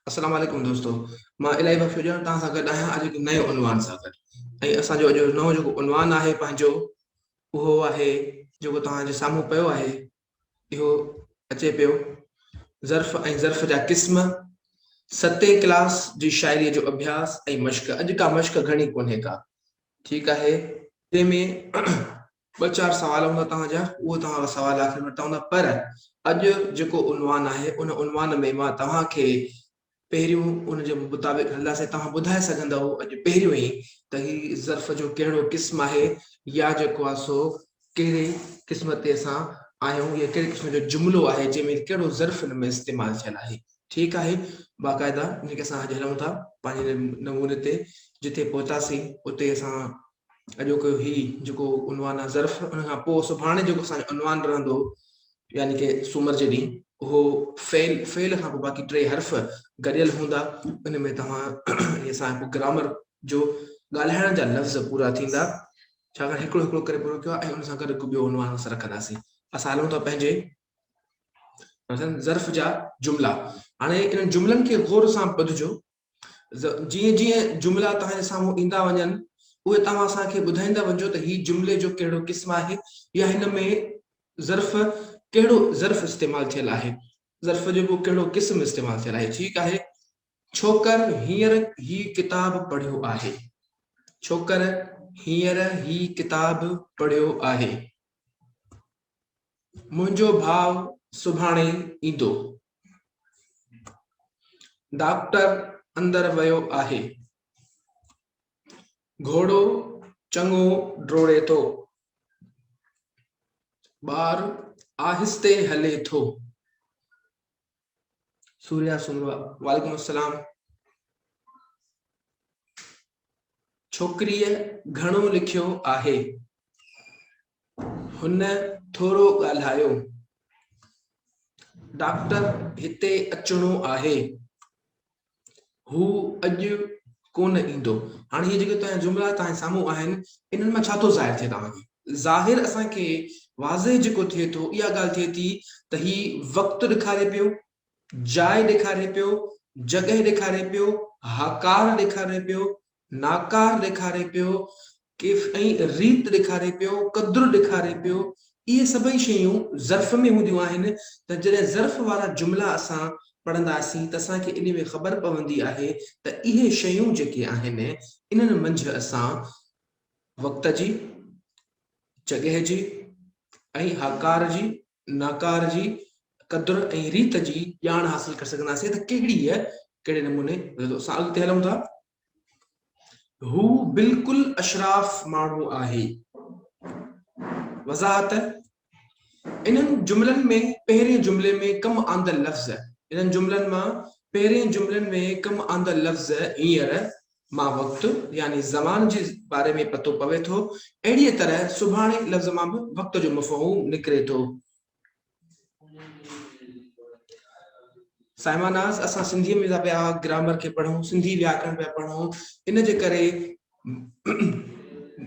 अस्सलाम वालेकुम दोस्तों। मां इलाही बख़्शो ॼाण तव्हां सां गॾु आहियां अॼु हिकु नयो उनवान सां गॾु। ऐं असांजो अॼु नओं जेको उनवान आहे पंहिंजो, उहो आहे जेको तव्हांजे साम्हूं पियो आहे। इहो अचे पियो ज़र्फ़ ऐं ज़र्फ़ जा क़िस्म, सतें क्लास जी शाइरीअ जो अभ्यास ऐं मश्क। अॼु का मश्क घणी कोन्हे का, ठीकु आहे। तंहिंमें ॿ चारि सुवाल हूंदा तव्हांजा, उहो तव्हां सुवाल आख़िर वरिता हूंदा। पर अॼु जेको उनवान आहे उन उनवान में मां तव्हांखे पहिरियों उन जे मुताबिक़ हलंदासीं। तव्हां ॿुधाए सघंदव अॼु पहिरियों ई त ही ज़र्फ़ जो कहिड़ो क़िस्म आहे, या जेको आहे सो कहिड़े क़िस्म ते असां आहियूं, या कहिड़े क़िस्म जो जुमिलो आहे जंहिंमें कहिड़ो ज़र्फ़ हिन में इस्तेमालु थियल आहे। ठीकु आहे, बाक़ाइदा इनखे असां अॼु हलूं था पंहिंजे नमूने ते। जिथे पहुतासीं उते असां अॼोको ही जेको उनवान आहे ज़र्फ़, उन खां पोइ सुभाणे जेको असांजो उनवान रहंदो, यानी कि सूमर जे ॾींहुं, उहो फेल खां पोइ बाक़ी टे हर्फ़ गॾियल हूंदा। उन में तव्हां असांजो ग्रामर जो ॻाल्हाइण जा लफ़्ज़ पूरा थींदा, छाकाणि हिकिड़ो हिकिड़ो करे पूरो कयो आहे। ऐं उन सां गॾु हिकु ॿियो उनवान असां रखंदासीं। असां हलूं था पंहिंजे ज़र्फ़ जा जुमिला। हाणे इन जुमिलनि खे ग़ौर सां ॿुधिजो। जीअं जीअं जुमिला तव्हांजे साम्हूं ईंदा वञनि, उहे तव्हां असांखे ॿुधाईंदा वञिजो त ही जुमिले जो कहिड़ो क़िस्म आहे, या हिन में ज़र्फ़ कहिड़ो ज़र्फ़ इस्तेमालु थियल आहे, ज़र्फ़ जो कहिड़ो क़िस्म इस्तेमालु थियल आहे। ठीकु आहे। छोकर हींअर ही किताब पढ़ियो आहे। छोकर हींअर ही किताब पढ़ियो आहे। मुंहिंजो भाउ सुभाणे ईंदो। डॉक्टर अंदर वियो आहे। घोड़ो चङो डोड़े थो। ॿार आहिस्ते हले थो। सूर्या सुमरा, वालेकुम अस्सलाम। छोकिरीअ घणो लिखियो आहे। हुन थोरो ॻाल्हायो। डॉक्टर हिते अचणो आहे। हू अॼु कोन ईंदो। हाणे इहे जेके तव्हांजा जुमिला तव्हांजे साम्हूं आहिनि, इन्हनि मां छा थो ज़ाहिर थिए तव्हांखे? ज़ाहिर असांखे वाज़े जेको थिए थो, इहा ॻाल्हि थिए थी त ही वक़्तु ॾेखारे पियो, जाइ ॾेखारे पियो, जॻह ॾेखारे पियो, हकार ॾेखारे पियो, नाकार ॾेखारे पियो, ऐं रीत ॾेखारे पियो, क़द्रु ॾेखारे पियो। इहे सभई शयूं ज़र्फ़ में हूंदियूं आहिनि। त जॾहिं ज़र्फ़ वारा जुमिला असां पढ़ंदासीं त असांखे इन में ख़बर पवंदी आहे त इहे शयूं जेके आहिनि, इन्हनि मंझि असां वक़्त जी, जॻह जी, ऐं हकार जी, नाकार जी, क़द्र ऐं रीत जी ॼाण हासिल करे सघंदासीं त कहिड़े नमूने असां अॻिते हलूं था। हू बिल्कुलु अशराफ माण्हू आहे। वज़ाहत, इन्हनि जुमिलनि में पहिरें जुमिले में कमु आंदल लफ़्ज़, इन्हनि जुमिलनि मां पहिरें जुमिलनि में कमु आंदल लफ़्ज़ हींअर मां वक़्तु यानी ज़मान जे बारे में पतो पवे थो। अहिड़ीअ तरह सुभाणे लफ़्ज़ मां बि वक़्त जो मफ़हूम निकिरे थो। साइमानाज़, असां सिंधीअ में था पिया ग्रामर खे पढ़ूं, सिंधी व्याकरण पिया पढ़ूं। इन जे करे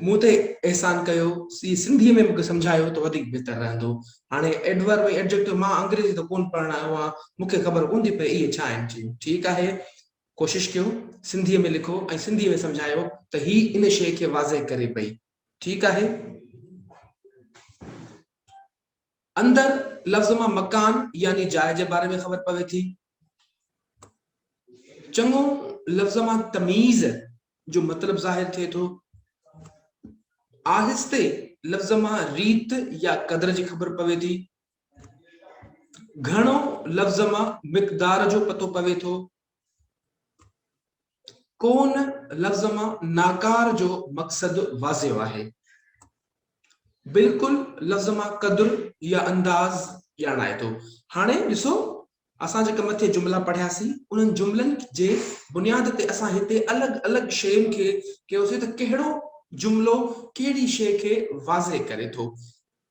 मूं ते एहसान कयो, सिंधीअ में मूंखे सम्झायो त वधीक बहितर रहंदो। हाणे एडवर्ब ऐं एडजेक्टिव मां अंग्रेजी त कोन पढ़णु आयो आहियां, मूंखे ख़बर कोन्हे पई इहे छा आहिनि चीज़ूं। ठीकु आहे, कोशिशि कयो सिंधीअ में लिखो ऐं सिंधीअ में सम्झायो त ही इन शइ खे वाज़े करे पई। ठीकु आहे। अंदर लफ़्ज़ मां मकान यानी जाइ जे बारे में ख़बर पवे थी। चङो लफ़्ज़ मां तमीज़ जो मतिलबु ज़ाहिर थिए थो। आहिस्ते लफ़्ज़ मां रीत या क़द्र जी ख़बर पवे थी। घणो लफ़्ज़ मां मिक़दार जो पतो पवे थो। कोन लफ़्ज़ मां नाकार जो मक़सदु वाज़िह आहे। बिल्कुलु लफ़्ज़ मां क़द्र या अंदाज़ ॼाणाए थो। हाणे ॾिसो, असां जेके मथे जुमिला पढ़ियासीं, उन्हनि जुमिलनि जे बुनियाद ते असां हिते अलॻि अलॻि शयुनि खे कयोसीं त कहिड़ो जुमिलो कहिड़ी शइ खे वाज़े करे थो।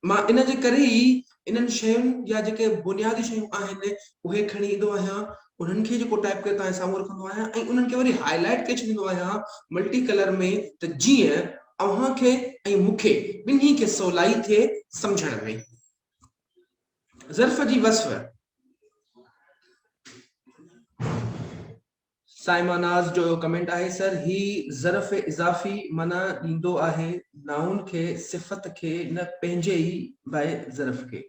मां इन जे करे ई इन्हनि शयुनि या जेके बुनियादी शयूं आहिनि उहे खणी ईंदो आहियां, उन्हनि खे जेको टाइप करे तव्हांजे साम्हूं रखंदो आहियां, ऐं उन्हनि खे वरी हाईलाइट करे छॾींदो आहियां मल्टी कलर में, त जीअं अव्हांखे ऐं मूंखे ॿिन्ही खे सवलाई थिए सम्झण में। ज़र्फ़ जी वस्फ़, साइमनाज जो कमेंट आहे सर ही ज़र्फ़ इज़ाफ़ी माना ॾींदो आहे नाउन खे सिफ़त खे न पंहिंजे ई बाए ज़र्फ़ खे।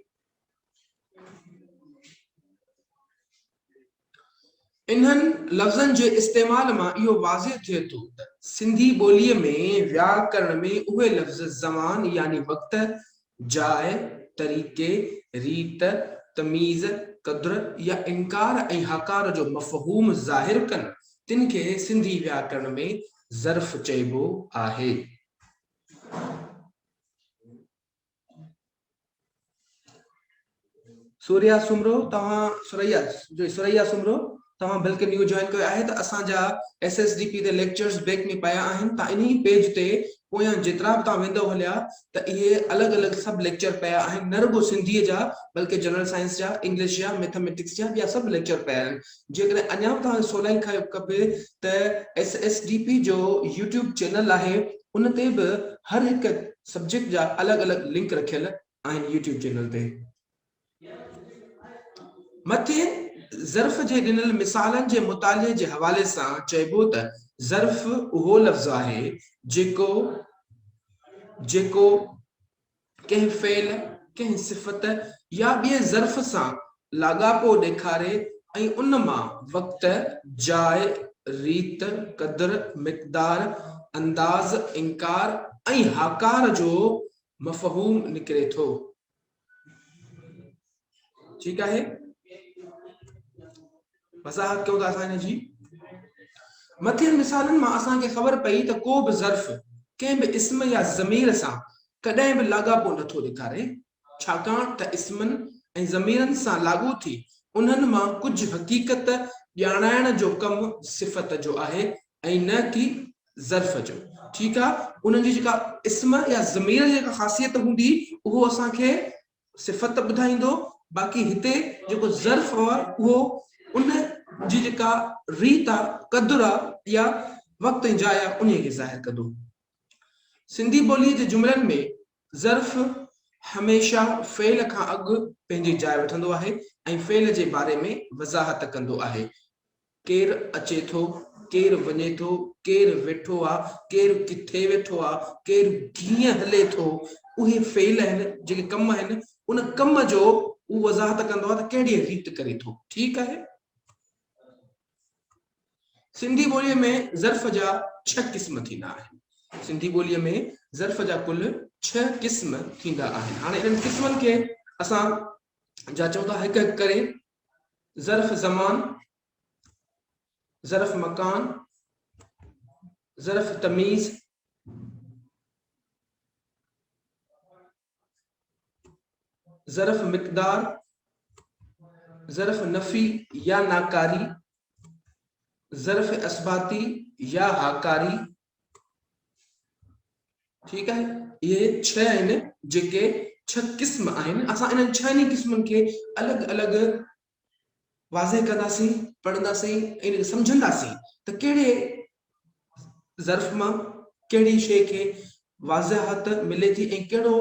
इन्हनि लफ़्ज़नि जे इस्तेमाल मां इहो वाज़िह थिए थो त सिंधी ॿोलीअ में व्याकरण में उहे लफ़्ज़ ज़मान यानी वक़्त, जाइ, तरीक़े, रीत, तमीज़, क़द्र या इनकार ऐं हकार जो मफ़हूम ज़ाहिर कनि, तिन खे सिंधी व्याकरण में ज़र्फ़ चइबो आहे। सूर्या सुमरो तव्हां सुरैया सुमरो तव्हां बल्कि न्यू जॉइन कयो आहे त असांजा SSDP ते लेक्चर्स बैक में पिया आहिनि। तव्हां इन्ही पेज ते पोयां जेतिरा बि तव्हां वेंदव हलिया त इहे अलॻि अलॻि सभु लेक्चर पिया आहिनि, न रुॻो सिंधीअ जा बल्कि जनरल साइंस जा, इंग्लिश जा, मैथमेटिक्स जा, ॿिया सभु लेक्चर पिया आहिनि। जेकॾहिं अञा बि तव्हां सवलाई खां खपे त SSDP जो यूट्यूब चैनल आहे, उन ते बि हर हिकु सब्जेक्ट जा अलॻि अलॻि लिंक रखियल आहिनि यूट्यूब चैनल ते। मथे ज़र्फ़ जे ॾिनल मिसालनि जे मुताले जे हवाले सां चइबो त ज़र्फ़ उहो लफ़्ज़ आहे जेको कंहिं फ़ेल, कंहिं सिफ़त या ॿिए ज़र्फ़ सां लाॻापो ॾेखारे ऐं उन मां वक़्त, जाइ, रीत, क़द्र, मिक़दार, अंदाज़, इनकार ऐं हकार जो मफ़हूम निकिरे थो। ठीक है, वज़ाहत कयो था असां जी। मथे मिसालन मां असां खे ख़बर पई त को बि ज़र्फ़ कंहिं बि इस्म या ज़मीर सां कॾहिं बि लाॻापो नथो ॾेखारे, छाकाणि त इस्मनि ऐं ज़मीरनि सां लाॻू थी उन्हनि मां कुझु हक़ीक़त ॼाणाइण जो कमु सिफ़त जो आहे ऐं न कि ज़र्फ़ जो। ठीक आहे, उन्हनि जी जेका इस्म या ज़मीर जी जेका ख़ासियत हूंदी उहो असां खे सिफ़त ॿुधाईंदो, बाक़ी हिते जेको ज़र्फ़ आहे उहो उन जी जेका रीत आहे, क़द्र आहे या वक़्त ऐं जाइ आहे, उन खे ज़ाहिर कंदो। सिंधी ॿोलीअ जे जुमलनि में ज़र्फ़ हमेशा फ़ेल खां अॻु पंहिंजी जाइ वठंदो आहे ऐं फ़ेल जे बारे में वज़ाहत कंदो आहे। केरु अचे थो, केरु वञे थो, केरु वेठो आहे, केरु किथे वेठो आहे, केरु कीअं हले थो, उहे फ़ेल आहिनि जेके कम आहिनि, उन कम जो उहो वज़ाहत कंदो आहे त कहिड़ी रीत करे थो। ठीक आहे, सिंधी ॿोलीअ में ज़र्फ़ जा 6 क़िस्म थींदा आहिनि। सिंधी ॿोलीअ में ज़र्फ़ जा कुल 6 क़िस्म थींदा आहिनि। हाणे इन्हनि क़िस्मनि खे असां जाचूं था हिकु हिकु करे। ज़र्फ़ ज़मान, ज़र्फ़ मकान, ज़र्फ़ तमीज़, ज़र्फ़ मिक़दार, ज़र्फ़ नफ़ी या नाकारी, ज़र्फ़ असबाती या हाकारी। ठीक है, ये 6 आहिनि जेके 6 क़िस्म आहिनि। असां इन्हनि 6 क़िस्मनि खे अलॻि अलॻि वाज़े कंदासीं, पढ़ंदासीं ऐं सम्झंदासीं त कहिड़े ज़र्फ़ मां कहिड़ी शइ खे वाज़ाहत मिले थी ऐं कहिड़ो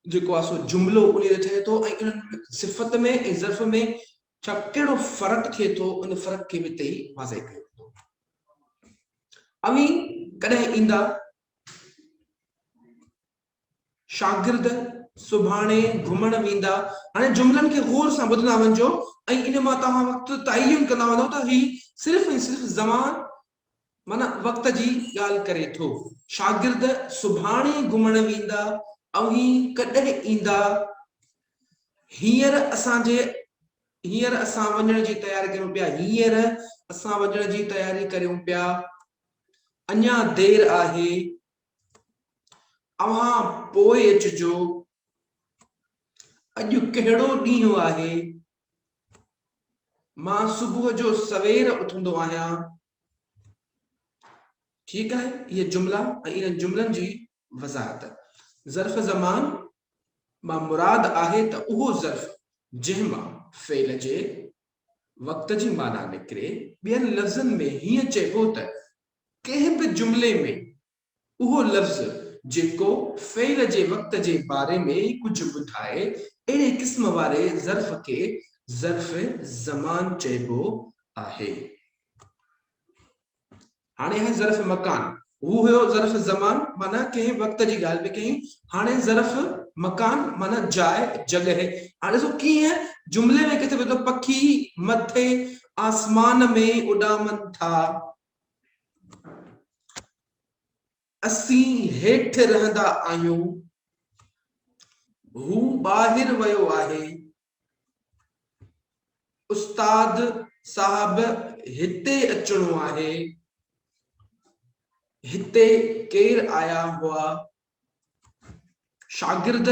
जेको आहे सो जुमिलो उन ते थिए थो ऐं इन्हनि सिफ़त में ऐं ज़र्फ़ में छा कहिड़ो फ़र्क़ु थिए थो, उन फ़र्क़ खे बि हिते ई वाज़े कयो थो। अवी कॾहिं ईंदा शागिर्द सुभाणे घुमण वेंदा। हाणे जुमलनि खे गौर सां ॿुधंदा वञिजो ऐं इन मां तव्हां वक़्तु तइयन कंदा वञो त ही सिर्फ़ ऐं सिर्फ़ ज़मान माना वक़्त जी ॻाल्हि करे थो। शागिर्द सुभाणे घुमण वेंदा, अवी कॾहिं ईंदा, हींअर असां वञण जी तयारी कयूं पिया, हींअर असां वञण जी तयारी कयूं पिया, अञा देर आहे, अव्हां पोइ अचिजो, अॼु कहिड़ो ॾींहुं आहे, मां सुबुह जो सवेर उथंदो आहियां। ठीक है, ये जुमला ऐं इन जुमलनि जी वज़ाहत। ज़र्फ़ ज़मान मां मुराद आहे त उहो ज़र्फ़ जंहिं मां फ़ेल जे वक़्त जी माना निकिरे। ॿियनि लफ़्ज़नि में हीअं चइबो त कंहिं बि जुमले में उहो लफ़्ज़ जेको फ़ेल जे वक़्त जे बारे में कुझु ॿुधाए, अहिड़े क़िस्म वारे ज़र्फ़ खे ज़र्फ़ ज़मान चइबो आहे। हाणे है ज़र्फ़ मकान, हू हुयो ज़र्फ़ ज़मान माना कंहिं वक़्त जी ॻाल्हि पे कई। हाणे ज़र्फ़ मकान माना जाइ जगह। हाणे ॾिसो कीअं जुमले में किथे तो पखी मथे आसमान में उॾामनि था, असीं हेठि रहंदा आहियूं, हू ॿाहिरि वियो आहे, उस्ताद साहब हिते अचणो आहे, हिते केर आया हुआ, शागिर्द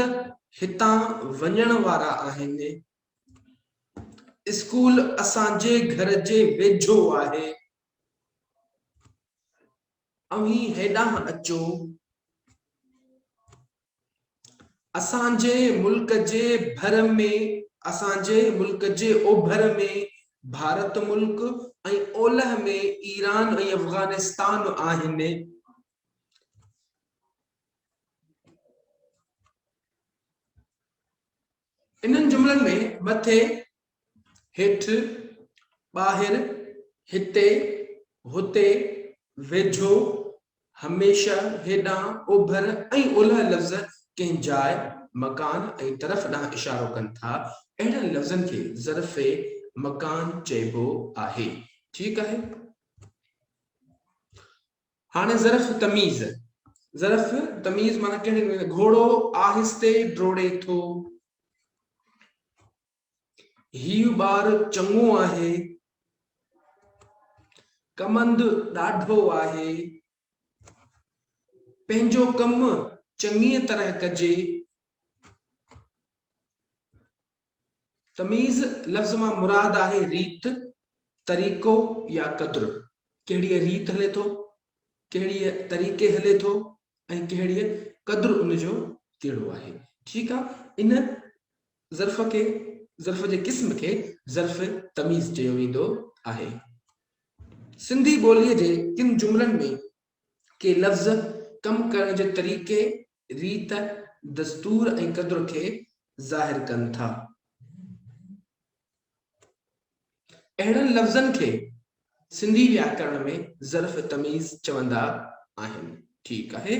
हितां वञण वारा आहिनि, स्कूल असांजे घर जे वेझो आहे, अवीं हेॾां अचो, असांजे मुल्क जे भर में, असांजे मुल्क जे ओभर में भारत मुल्क ऐं ओलह में ईरान ऐं अफगानिस्तान आहिनि। इन्हनि जुमलनि में मथे हेठि ॿाहिरि हिते हुते वेझो हमेशा हेॾां ओभर ऐं ओलह लफ़्ज़ कंहिं जाइ मकान ऐं तरफ़ ॾांहुं इशारो कनि था। अहिड़नि लफ़्ज़नि खे ज़र्फ़े मकान चइबो आहे। ठीकु आहे। हाणे ज़र्फ़ तमीज़। ज़र्फ़ तमीज़ माना कहिड़े, घोड़ो आहिस्ते डोड़े थो, हीउ ॿार चङो आहे, कमंद ॾाढो आहे, पंहिंजो कमु चङीअ तरह कजे। तमीज़ लफ़्ज़ मां मुराद आहे रीत, तरीक़ो या क़द्र। कहिड़ी रीत हले थो, कहिड़ी तरीक़े हले थो ऐं कहिड़ी क़द्र उनजो कहिड़ो आहे। ठीकु आहे। इन ज़र्फ़ खे, ज़र्फ़ जे क़िस्म खे ज़र्फ़ तमीज़ चयो वेंदो आहे। सिंधी ॿोलीअ जे किन जुमलनि में के लफ़्ज़ कम करण जे तरीक़े, रीत, दस्तूर ऐं क़द्र खे ज़ाहिर कनि था। अहिड़नि लफ़्ज़नि खे सिंधी व्याकरण में ज़र्फ़ तमीज़ चवंदा आहिनि। ठीकु आहे।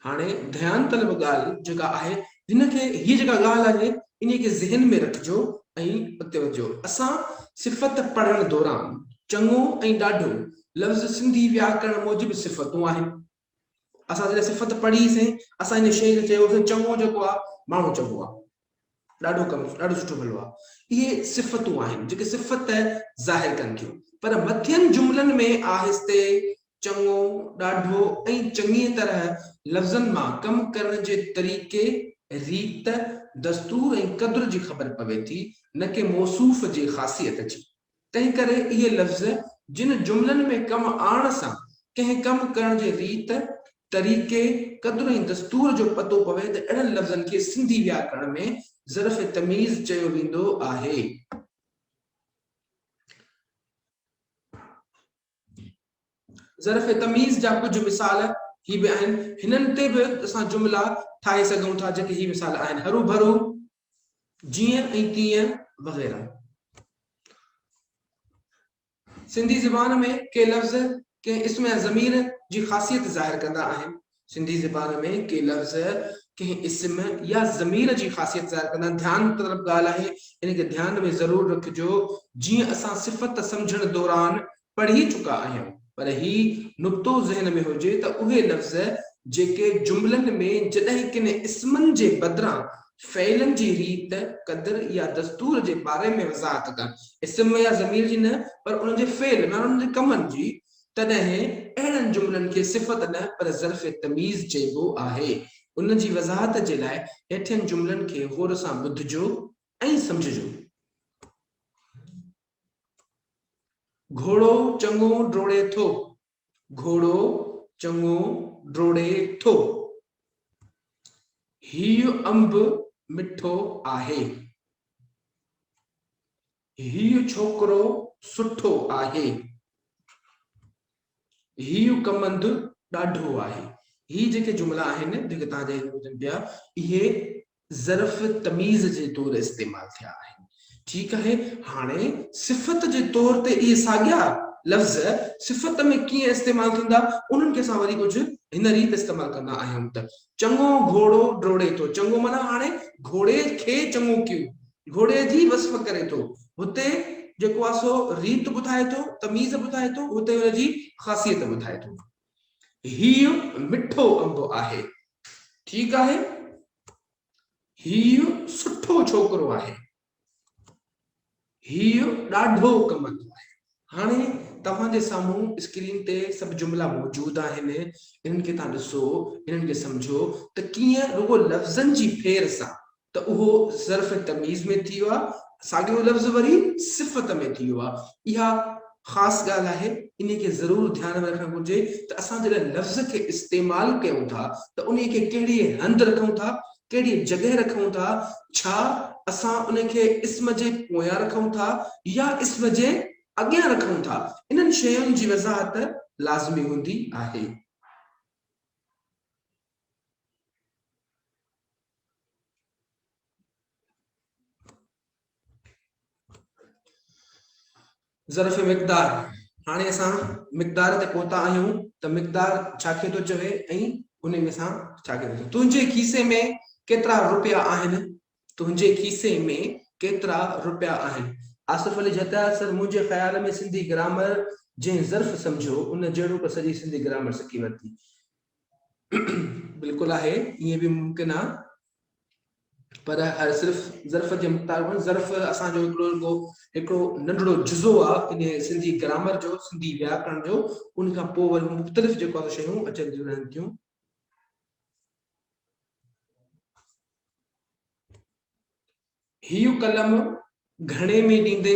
हाणे ध्यान तलब ॻाल्हि जेका आहे, हिनखे हीअ जेका ॻाल्हि आहे इन खे ज़हन में रखिजो ऐं उते वञिजो। असां सिफ़त पढ़ण दौरान चङो ऐं ॾाढो लफ़्ज़ सिंधी व्याकरण मूजिबि सिफ़तूं आहिनि। असां जॾहिं सिफ़त पढ़ीसीं, असां इन शइ खे चयोसीं चङो जेको आहे माण्हू चङो आहे, ॾाढो कमु ॾाढो सुठो भलो आहे। इहे सिफ़तूं आहिनि जेके सिफ़त ज़ाहिर कनि थियूं। पर मथियनि जुमलनि में आहिस्ते, चङो, ॾाढो ऐं चङीअ तरह लफ़्ज़नि मां कम करण जे तरीक़े, रीत, दस्तूर ऐं क़द्र जी ख़बर पवे थी, न कि मौसूफ़ जी ख़ासियत जी। तंहिं करे इहे लफ़्ज़ जिन जुमलनि में कम आणण सां कंहिं कम करण जे रीत, तरीक़े, क़द्र ऐं दस्तूर जो पतो पवे त अहिड़नि लफ़्ज़नि खे सिंधी व्याकरण में ज़र्फ़ तमीज़ चयो वेंदो आहे। ज़र्फ़ तमीज़ जा कुझु मिसाल ही बि आहिनि। हिननि ते बि असां जुमला ठाहे सघूं था जेके ही मिसाल आहिनि। हरू भरू, जीअं ऐं तीअं वग़ैरह। सिंधी ज़बान में के लफ़्ज़ के इस्म या ज़मीर जी ख़ासियत ज़ाहिर कंदा आहिनि। सिंधी ज़बान में के लफ़्ज़ कंहिं इस्म या ज़मीर जी ख़ासियत ज़ाहिर कंदा आहिनि। ध्यान तलब ॻाल्हि आहे, इनखे ध्यान में ज़रूर रखिजो। जीअं असां सिफ़त सम्झण दौरान पढ़ी चुका आहियूं, पर ही नुक़्तो ज़हन में हुजे त उहे लफ़्ज़ जेके जुमलनि में जॾहिं किन इस्मनि जे बदिरां फ़इलनि जी रीत, क़द्र या दस्तूर जे बारे में वज़ाहत कनि, इस्म या ज़मीर जी न पर उन जे फ़इल माना उन जे कमनि जी, तॾहिं अहिड़नि जुमलनि खे सिफ़त न पर ज़र्फ़ तमीज़ चइबो आहे। उन जी वज़ाहत जे लाइ हेठियनि जुमलनि खे गौर सां ॿुधिजो ऐं सम्झिजो। घोड़ो चङो डोड़े थो, घोड़ो चङो डोड़े थो, हीउ अंब मिठो आहे, हीउ छोकिरो सुठो आहे, हीउ कमंद ॾाढो आहे। ही जेके जुमला आहिनि जेके तव्हांजे हुजनि पिया, इहे ज़र्फ़ तमीज़ जे तौर इस्तेमाल थिया आहिनि। ठीकु आहे। हाणे सिफ़त जे तौर ते इहे साॻिया लफ़्ज़ सिफ़त में कीअं इस्तेमाल थींदा उन्हनि खे असां वरी कुझु हिन रीति इस्तेमाल कंदा आहियूं त चङो घोड़ो डोड़े थो चङो माना हाणे घोड़े खे चङो कयूं घोड़े जी वस्फ़ करे थो हुते जेको आहे सो रीत ॿुधाए थो तमीज़ ॿुधाए थो हुते हुनजी ख़ासियत ॿुधाए थो हीउ मिठो अंब आहे ठीकु आहे हीउ सुठो छोकिरो आहे हीउ ॾाढो कमंदो आहे हाणे तव्हांजे साम्हूं स्क्रीन ते सभु जुमला मौजूद आहिनि इन्हनि खे तव्हां ॾिसो इन्हनि खे सम्झो त कीअं रुगो लफ़्ज़नि जी फेर सां त उहो ज़र्फ़ तमीज़ में थी वियो आहे साॻियो लफ़्ज़ वरी सिफ़त में थी वियो आहे इहा ख़ासि ॻाल्हि आहे इन खे ज़रूरु ध्यान में रखणु घुरिजे त असां जॾहिं लफ़्ज़ खे इस्तेमालु कयूं था त उन खे कहिड़ी हंधि रखूं था कहिड़ी जॻह रखूं था छा असां उन खे इस्म जे पोयां रखूं था या इस्म जे अॻियां रखूं था इन्हनि शयुनि जी वज़ाहत लाज़मी हूंदी आहे ज़र्फ़ मिक़दार हाणे असां मिक़दार ते पहुता आहियूं त मिक़दार छा खे थो चवे ऐं उन में असां छा खे थो तुंहिंजे खीसे में केतिरा रुपया आहिनि तुंहिंजे खीसे में केतिरा रुपया आहिनि आसिफ अली जतार सर मुंहिंजे ख़्याल में सिंधी ग्रामर जंहिं ज़र्फ़ सम्झो उन जहिड़ो को सॼी सिंधी ग्रामर सिखी वरिती बिल्कुलु आहे ईअं बि मुमकिन आहे पर हर सिर्फ़ ज़र्फ़ जे मुताबिक़ ज़र्फ़ असांजो हिकिड़ो नंढड़ो जुज़ो आहे इन सिंधी ग्रामर जो सिंधी व्याकरण जो उन खां पोइ वरी मुख़्तलिफ़ जेको आहे शयूं अचनि थियूं रहनि थियूं हीउ कलम घणे में ॾींदे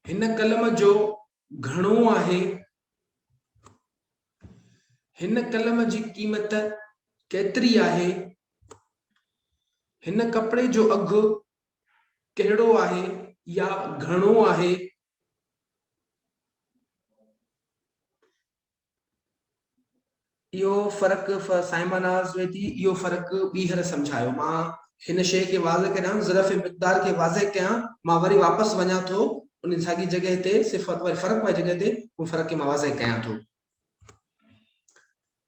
हिन कलम जो घणो आहे हिन कलम जी क़ीमत केतिरी आहे हिन कपिड़े जो अघु कहिड़ो आहे या घणो आहे इहो फ़र्क़ु साइमनाज़ में थी इहो फ़र्क़ु ॿीहर सम्झायो मां हिन शइ खे वाज़े करियां ज़रफ़ मिक़दार खे वाज़े कयां मां वरी वापसि वञा थो उन साॻी जॻह ते सिफ़त वरी फ़र्क़ वारी जॻह ते उहो फ़र्क़ खे मां वाज़े कयां थो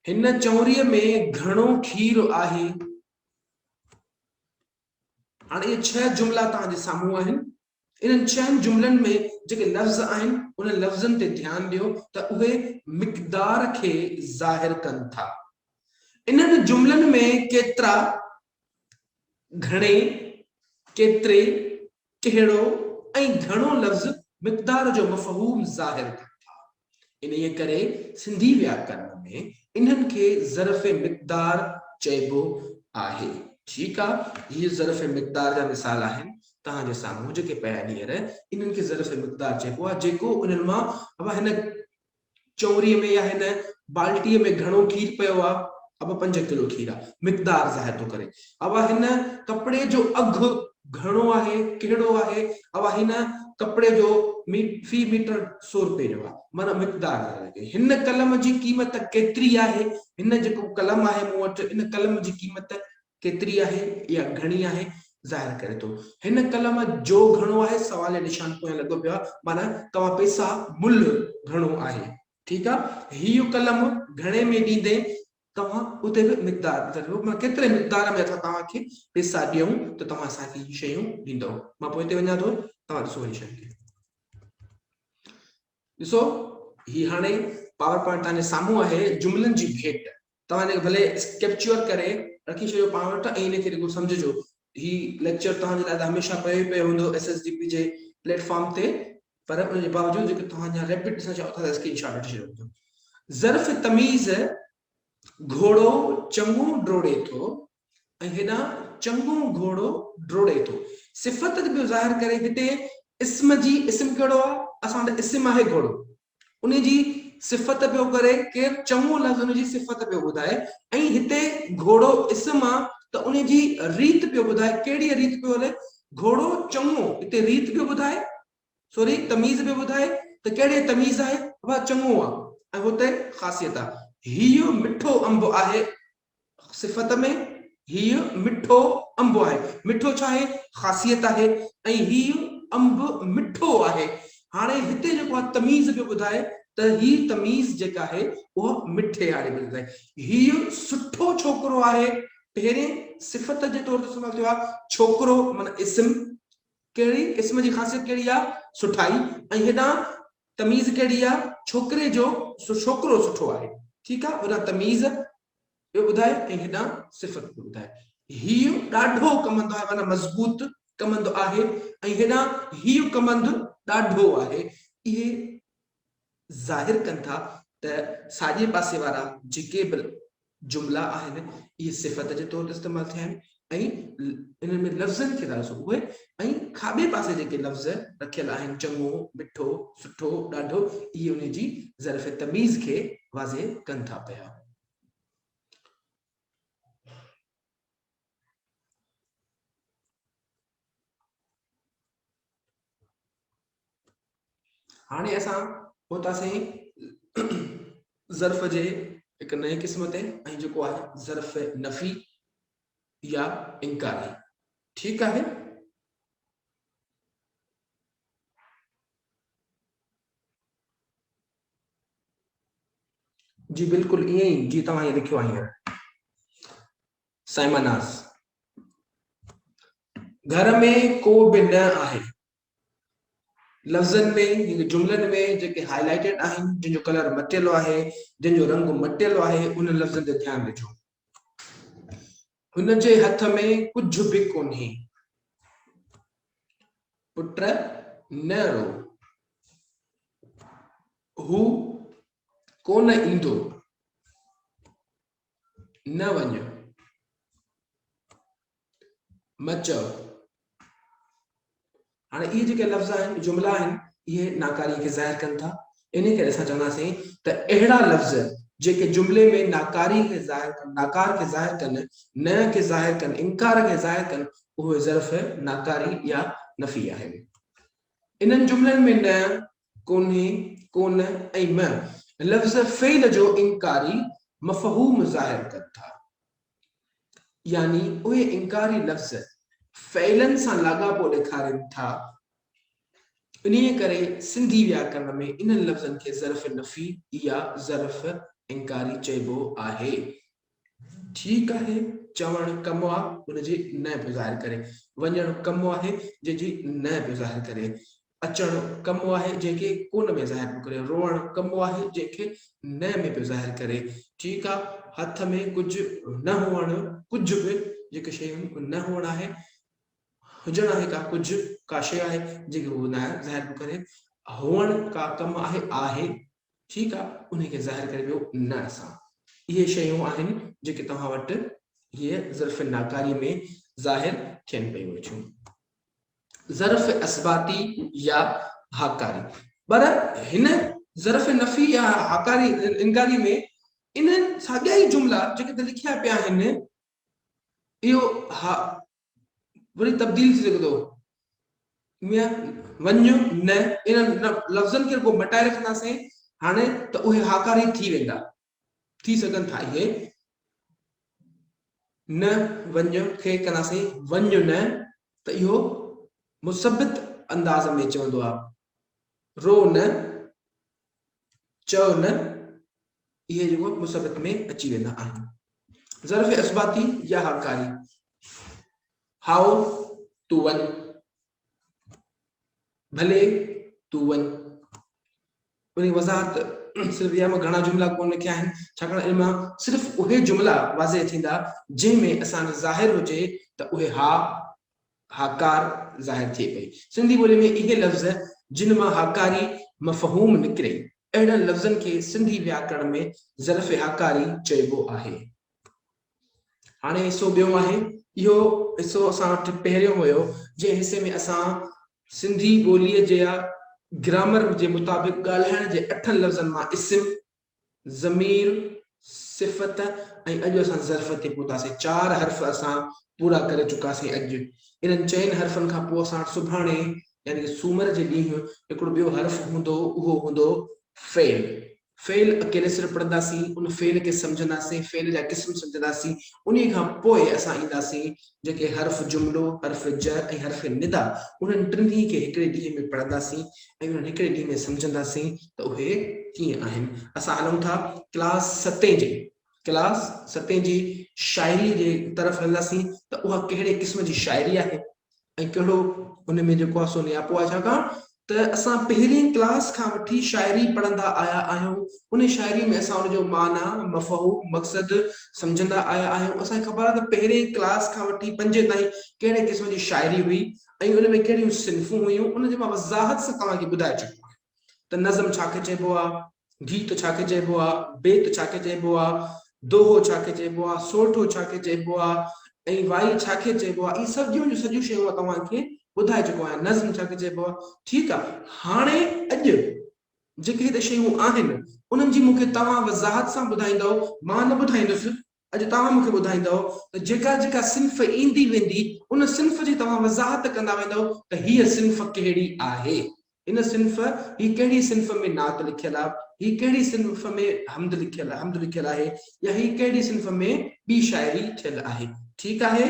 हिन चौरीअ में घणो खीरु आहे हाणे इहे 6 जुमला तव्हांजे साम्हूं आहिनि इन्हनि 6 जुमलनि में जेके लफ़्ज़ आहिनि उन लफ़्ज़नि ते ध्यानु ॾियो त उहे मिक़दार खे ज़ाहिर कनि था इन्हनि जुमलनि में केतिरा घणे केतिरे कहिड़ो ऐं घणो लफ़्ज़ मिक़दार जो मफ़हूम ज़ाहिर कनि था इन्हीअ करे सिंधी व्याकरण में इन्हनि खे ज़र्फ़ मिक़दार चइबो आहे ठीकु आहे हीअ ज़र्फ़ मिक़दार जा मिसाल आहिनि तव्हांजे साम्हूं जेके पिया हींअर इन्हनि खे ज़र्फ़ मिक़दार चइबो आहे जेको उन्हनि मां अब हिन चौरीअ में या हिन बाल्टीअ में घणो खीर पियो आहे अब 5 किलो खीर आहे मिक़दार ज़ाहिर थो करे अब हिन कपिड़े जो अघु घणो आहे कहिड़ो आहे अब हिन कपिड़े जो फी मीटर 100 रुपए जो आहे माना मिक़दार आहे हिन कलम जी क़ीमत केतिरी आहे हिन जेको कलम आहे मूं वटि इन कलम जी क़ीमत केतिरी आहे या घणी आहे ज़ाहिर करे थो हिन कलम जो घणो आहे सवाल निशान पोयां लॻो पियो आहे माना तव्हां पैसा मुल्ह घणो आहे ठीकु आहे हीउ कलम घणे में ॾींदे तव्हां उते बि मिक़दार मां केतिरे मिक़दार में असां तव्हांखे पैसा ॾियूं त तव्हां असांखे हीअ शयूं ॾींदव मां पोइ हिते वञा थो तव्हां ॾिसो हिन शइ खे ॾिसो हीअ हाणे पावर पॉइंट तव्हांजे साम्हूं आहे जुमलनि जी भेट तव्हां हिनखे भले कैप्चर करे रखी छॾियो पाण वटि ऐं हिनखे रुगो सम्झिजो ही लेक्चर तव्हांजे लाइ त हमेशह पियो हूंदो SSDP जे प्लेटफॉर्म ते पर उनजे बावजूदि जेके तव्हांजा रैपिड ॾिसणु चाहियो था स्क्रीनशॉट वठी छॾियो ज़र्फ़ तमीज़ घोड़ो चङो डोड़े थो ऐं हेॾां चङो घोड़ो डोड़े थो सिफ़त बि ज़ाहिर करे हिते इस्म कहिड़ो आहे असां वटि इस्म आहे घोड़ो उन जी सिफ़त पियो करे केरु चङो लफ़्ज़ उन जी सिफ़त पियो ॿुधाए ऐं हिते घोड़ो इस्म आहे त उन जी रीत पियो ॿुधाए कहिड़ी रीत पियो हले घोड़ो चङो हिते रीत पियो ॿुधाए सॉरी तमीज़ पियो ॿुधाए त कहिड़े तमीज़ आहे उहा चङो आहे ऐं हुते ख़ासियत आहे हीउ मिठो अंब आहे सिफ़त में हीउ मिठो अंब आहे मिठो छा आहे ख़ासियत आहे ऐं हीउ अंब मिठो आहे हाणे हिते जेको आहे तमीज़ पियो ॿुधाए त ही तमीज़ जेका आहे उहा मिठे आड़े में ॿुधाए हीउ सुठो छोकिरो आहे पहिरें सिफ़त जे तौर ते इस्तेमालु थियो आहे छोकिरो माना इस्म कहिड़ी इस्म जी ख़ासियत कहिड़ी आहे सुठाई ऐं हेॾां तमीज़ कहिड़ी आहे छोकिरे जो छोकिरो सुठो आहे ठीकु आहे होॾां तमीज़ पियो ॿुधाए ऐं हेॾां सिफ़त पियो ॿुधाए हीउ ॾाढो कमंदो आहे माना मज़बूत कमंदो आहे ऐं हेॾां हीउ कमंदो ॾाढो आहे इहे ज़ाहिर कनि था त साॼे पासे वारा जेके बि जुमला आहिनि इहे सिफ़त जे तौर ते इस्तेमालु थिया आहिनि ऐं इन में लफ़्ज़नि खे था ॾिसो उहे ऐं खाॿे पासे जेके लफ़्ज़ रखियल आहिनि चङो मिठो सुठो ॾाढो इहे उन जी ज़र्फ़ तमीज़ खे वाज़े कनि था पिया हाणे असां पहुतासीं ज़र्फ़ जे हिकु नए क़िस्म ते ऐं जेको आहे ज़र्फ़ नफ़ी या इनकारी ठीकु आहे जी बिल्कुलु ईअं ई जी तव्हां लिखियो आहे हींअर साइमनास घर में को बि न आहे लफ़्ज़नि में जुमलनि में जेके हाईलाइटेड आहिनि जिनजो कलर मटियलु आहे जिनजो रंग मटियलु आहे उन लफ़्ज़नि ते ध्यानु ॾिजो हुन जे हथ में कुझु बि कोन्हे पुट न रो हू कोन ईंदो न वञ मचो हाणे इहे जेके लफ़्ज़ आहिनि जुमला आहिनि इहे नाकारी खे ज़ाहिर कनि था इन करे असां चवंदासीं त अहिड़ा लफ़्ज़ जेके जुमले में नाकारी खे ज़ाहिर कनि नाकार खे ज़ाहिर कनि न खे ज़ाहिर कनि इनकार खे ज़ाहिर कनि उहे ज़र्फ़ नाकारी या नफ़ी आहिनि इन्हनि जुमलनि में न कोन्हे कोन ऐं म लफ़्ज़ फ़ेल जो इनकारी मफ़हूम ज़ाहिर कनि था यानी उहे इनकारी लफ़्ज़ फ़ेलनि सां लाॻापो ॾेखारनि था इन करे सिंधी व्याकरण में इन्हनि लफ़्ज़नि खे ज़र्फ़ नफ़ी या ज़र्फ़ इनकारी चइबो आहे ठीकु आहे चवणु कमु आहे उनजी न पियो ज़ाहिर करे वञणु कमु आहे जंहिंजी न पियो ज़ाहिर करे अचणु कमु आहे जंहिंखे कोन में ज़ाहिर पियो करे रोअणु कमु आहे जंहिंखे न में पियो ज़ाहिर करे ठीकु आहे हथ में कुझु न हुअणु कुझु बि जेके शयूं न हुअणु आहे हुजणु आहे का कुझु का शइ आहे जेके उहो न ज़ाहिर पियो करे हुअणु का कमु आहे ठीकु आहे उनखे ज़ाहिर करे पियो न सां इहे शयूं आहिनि जेके तव्हां वटि हीअ ज़र्फ़ नाकारी में ज़ाहिर थियनि पियूं वेठियूं ज़र्फ़ असबाती या हाकारी पर हिन ज़र्फ़ नफ़ी या हाकारी इनकारी में इन्हनि साॻिया ई जुमला जेके लिखिया पिया आहिनि इहो हा वरी तब्दील थी सघे थो वञ न इन्हनि लफ़्ज़नि खे को मटाए रखंदासीं हाणे त उहे हाकारी थी वेंदा थी सघनि था इहे न वञ खे कंदासीं वञ न त इहो मुसबित अंदाज़ में चवंदो आहे रो न चओ न इहे जेको मुसबित में अची वेंदा आहिनि ज़र्फ़ असबाती या हाकारी हाओ तूं वञ भले तूं वञ उन वज़ाहत सिर्फ़ इहा में घणा जुमला कोन लिखिया आहिनि छाकाणि इन मां सिर्फ़ उहे जुमला वाज़े थींदा जंहिंमें असांजो ज़ाहिर हुजे त उहे हाकार ज़ाहिर थिए पई सिंधी ॿोली में इहे लफ़्ज़ जिन मां हाकारी मफ़हूम निकिरे अहिड़नि लफ़्ज़नि खे सिंधी व्याकरण में ज़र्फ़ हाकारी चइबो आहे हाणे हिसो ॿियो आहे इहो हिसो असां वटि पहिरियों हुयो जंहिं हिसे में असां सिंधी ॿोलीअ जा ग्रामर जे मुताबिक़ ॻाल्हाइण जे 8 लफ़्ज़नि मां इस्म ज़मीर सिफ़त ऐं अॼु असां ज़र्फ़ ते पहुतासीं 4 हर्फ़ असां पूरा करे चुकासीं अॼु इन्हनि 4 हर्फ़नि खां पोइ असां सुभाणे यानी सूमर जे ॾींहुं हिकिड़ो ॿियो हर्फ़ हूंदो उहो हूंदो फ़ेल फेल अकेले सिर्फ पढ़ंदासीं, उन फेल के समझंदासीं, फेल जा क़िस्म समझंदासीं, उन्हीं खां पोइ असां ईंदासीं जेके हर्फ़ जुमिलो, हर्फ़ जर ऐं हर्फ़ निदा, उन्हनि टिनी खे हिकिड़े ॾींहं में पढ़ंदासीं ऐं उन्हनि हिकिड़े ॾींहं में समझंदासीं त उहे कीअं आहिनि। असां हलूं था क्लास 7 जी शाइरी जे तरफ़ हलंदासीं त उहा कहिड़े क़िस्म जी शाइरी आहे ऐं कहिड़ो उन में जेको आहे सो नियापो आहे। छाकाणि त असां पहिरीं क्लास खां वठी शाइरी पढ़ंदा आया आहियूं, उन शाइरी में असां उनजो माना, मफ़हूम, मक़सद सम्झंदा आया आहियूं। असांखे ख़बर आहे त पहिरें क्लास खां वठी 5 ताईं कहिड़े क़िस्म जी शाइरी हुई ऐं उन में कहिड़ियूं सिन्फ़ूं हुयूं, उन जे मां वज़ाहत सां तव्हांखे ॿुधाए चुको आहे त नज़म छाखे चइबो आहे, गीत छाखे चइबो आहे, बेत छाखे चइबो आहे, दोहो छाखे चइबो आहे, सोठो छाखे चइबो आहे ऐं वाई छाखे चइबो आहे। इहे सॼियूं शयूं तव्हांखे ॿुधाए चुको आहियां। नज़म छाखे चइबो आहे, ठीकु आहे। हाणे अॼु जेके हिते शयूं आहिनि उन्हनि जी मूंखे तव्हां वज़ाहत सां ॿुधाईंदव, मां न ॿुधाईंदुसि। अॼु तव्हां मूंखे ॿुधाईंदव त जेका जेका सिन्फ़ ईंदी वेंदी उन सिन्फ़ जी तव्हां वज़ाहत कंदा वेंदव त हीअ सिन्फ़ कहिड़ी आहे, इन सिन्फ़ ही कहिड़ी सिन्फ़ में नात लिखियल आहे, ही कहिड़ी सिन्फ़ में हमद लिखियल आहे, या ही कहिड़ी सिन्फ़ में ॿी शाइरी थियल आहे। ठीकु आहे,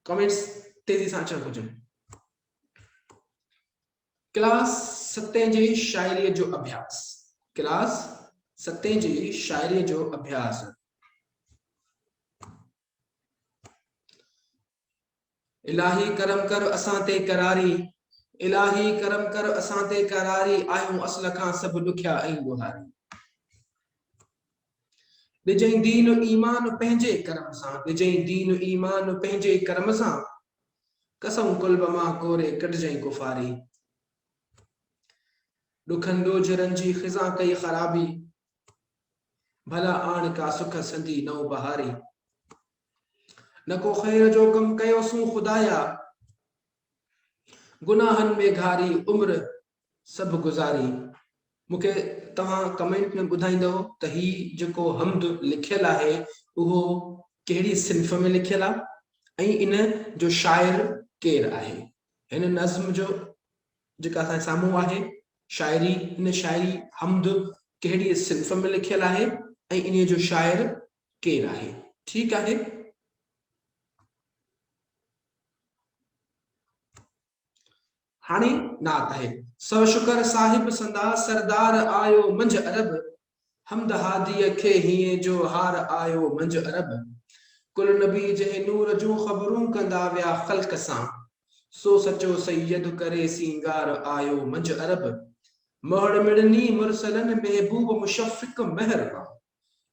कमेंट्स तेज़ी सां अचण घुरजनि। क्लास 7 जी शाइरीअ जो अभ्यास, क्लास 7 जी शाइरीअ जो अभ्यास। इलाही करम कर असां ते करारी, इलाही करम कर असां ते करारी, आहियूं असल खां सभु ॾुखिया ऐं ॻोहारी। ॾिजई दीन ईमान पंहिंजे करम सां, ॾिजई दीन ईमान पंहिंजे करम सां, कसम कुल्ब मां कोरे कढजई कुफारी। ॾुखनि ॾोजरनि जी ख़िज़ा कई ख़राबी, भला आण का सुख संदी नौ बहारी। न को ख़ैर जो कम कयोसूं ख़ुदाया, गुनाहनि में घारी उम्र सभु गुज़ारी। मूंखे तव्हां कमेंट में ॿुधाईंदव त ही जेको हमद लिखियल आहे उहो कहिड़ी सिन्फ़ में लिखियल आहे ऐं इन जो शाइर केरु आहे। हिन नज़्म जो जेका असांजे साम्हूं आहे शाइरी, इन शाइरी हमद कहिड़ी सिन्फ़ में लिखियल आहे ऐं इन जो शाइर केरु आहे। ठीकु आहे, हाणे नात आहे। सौ शुकर साहिब संदा सरदार आयो मंझ अरब, हमद हादीअ खे हीअं जो हार आयो मंझ अरब। कुल नबी जे नूर जूं ख़बरूं कंदा विया ख़ल्क़ सां, सो सचो सैयद करे सींगार आयो मंझ अरब। मोहड़ मिड़नी मुरसलन महबूब मुशफ़िक मेहरबान,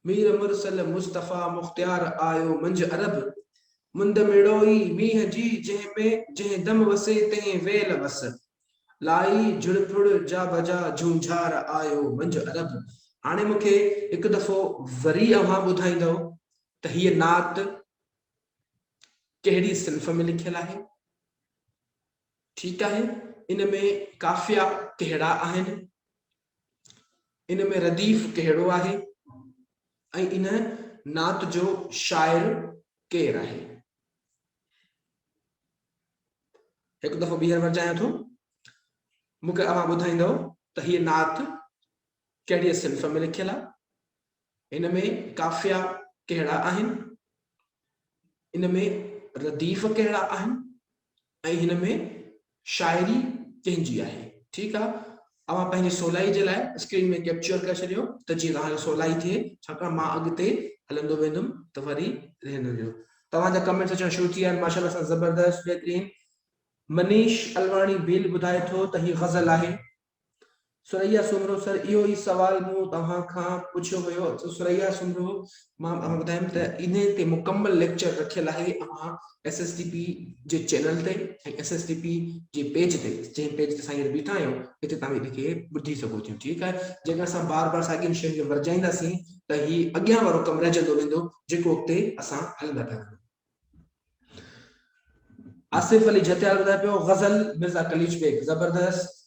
मीर मुरसल मुस्तफ़ा मुख्तियार आयो मंझ अरब। मुंद मिड़ोई मींह जी जंहिंमें जंहिं दम वसे तंहिं वेल वस, लाई झुड़फुड़ जा बजा झूझार आयो मंझ अरब। हाणे मूंखे हिकु दफ़ो वरी अव्हां ॿुधाईंदव त हीअ नात कहिड़ी सिन्फ़ में लिखियल आहे। ठीकु आहे, इन में काफ़िया कहिड़ा आहिनि, इन में रदीफ़ कहिड़ो आहे ऐं इन नात जो शाइर केरु आहे। हिकु दफ़ो ॿीहर वजायां थो, मूंखे अव्हां ॿुधाईंदव त हीअ नात कहिड़ी सिन्फ़ में लिखियल आहे, इन में काफ़िया कहिड़ा आहिनि, इन में रदीफ़ कहिड़ा आहिनि ऐं हिन में शाइरी कंहिंजी आहे। ठीकु आहे, अव्हां पंहिंजी सवलाई जे लाइ स्क्रीन में कैप्चर करे छॾियो त जीअं तव्हांखे सवलाई थिए, छाकाणि मां अॻिते हलंदो वेंदुमि त वरी रहंदो। तव्हांजा कमेंट्स अचण शुरू थी विया आहिनि, माशाल्लाह सां ज़बरदस्त, बहितरीन। मनीष अलवाणी भील ॿुधाए थो त ही ग़ज़ल आहे। सुरैया सुमरो सर, इहो ई सवाल मूं तव्हां खां पुछियो हुयो। सुरैया सुमरो, मां ॿुधायमि त इन ते मुकमल लेक्चर रखियल आहे अव्हां SSTP जे चैनल ते ऐं SSTP जे पेज ते, जंहिं पेज ते असां हींअर बीठा आहियूं हिते तव्हां हिनखे ॿुधी सघो था। ठीकु आहे, जेकर असां बार बार साॻियुनि शयुनि खे वरजाईंदासीं त ही अॻियां वारो कमु रहिजंदो वेंदो जेको उते असां हलंदा था वञूं। आसिफ अली जतियाल ॿुधाए पियो ग़ज़ल मिर्ज़ा कलीज बेग, ज़बरदस्त।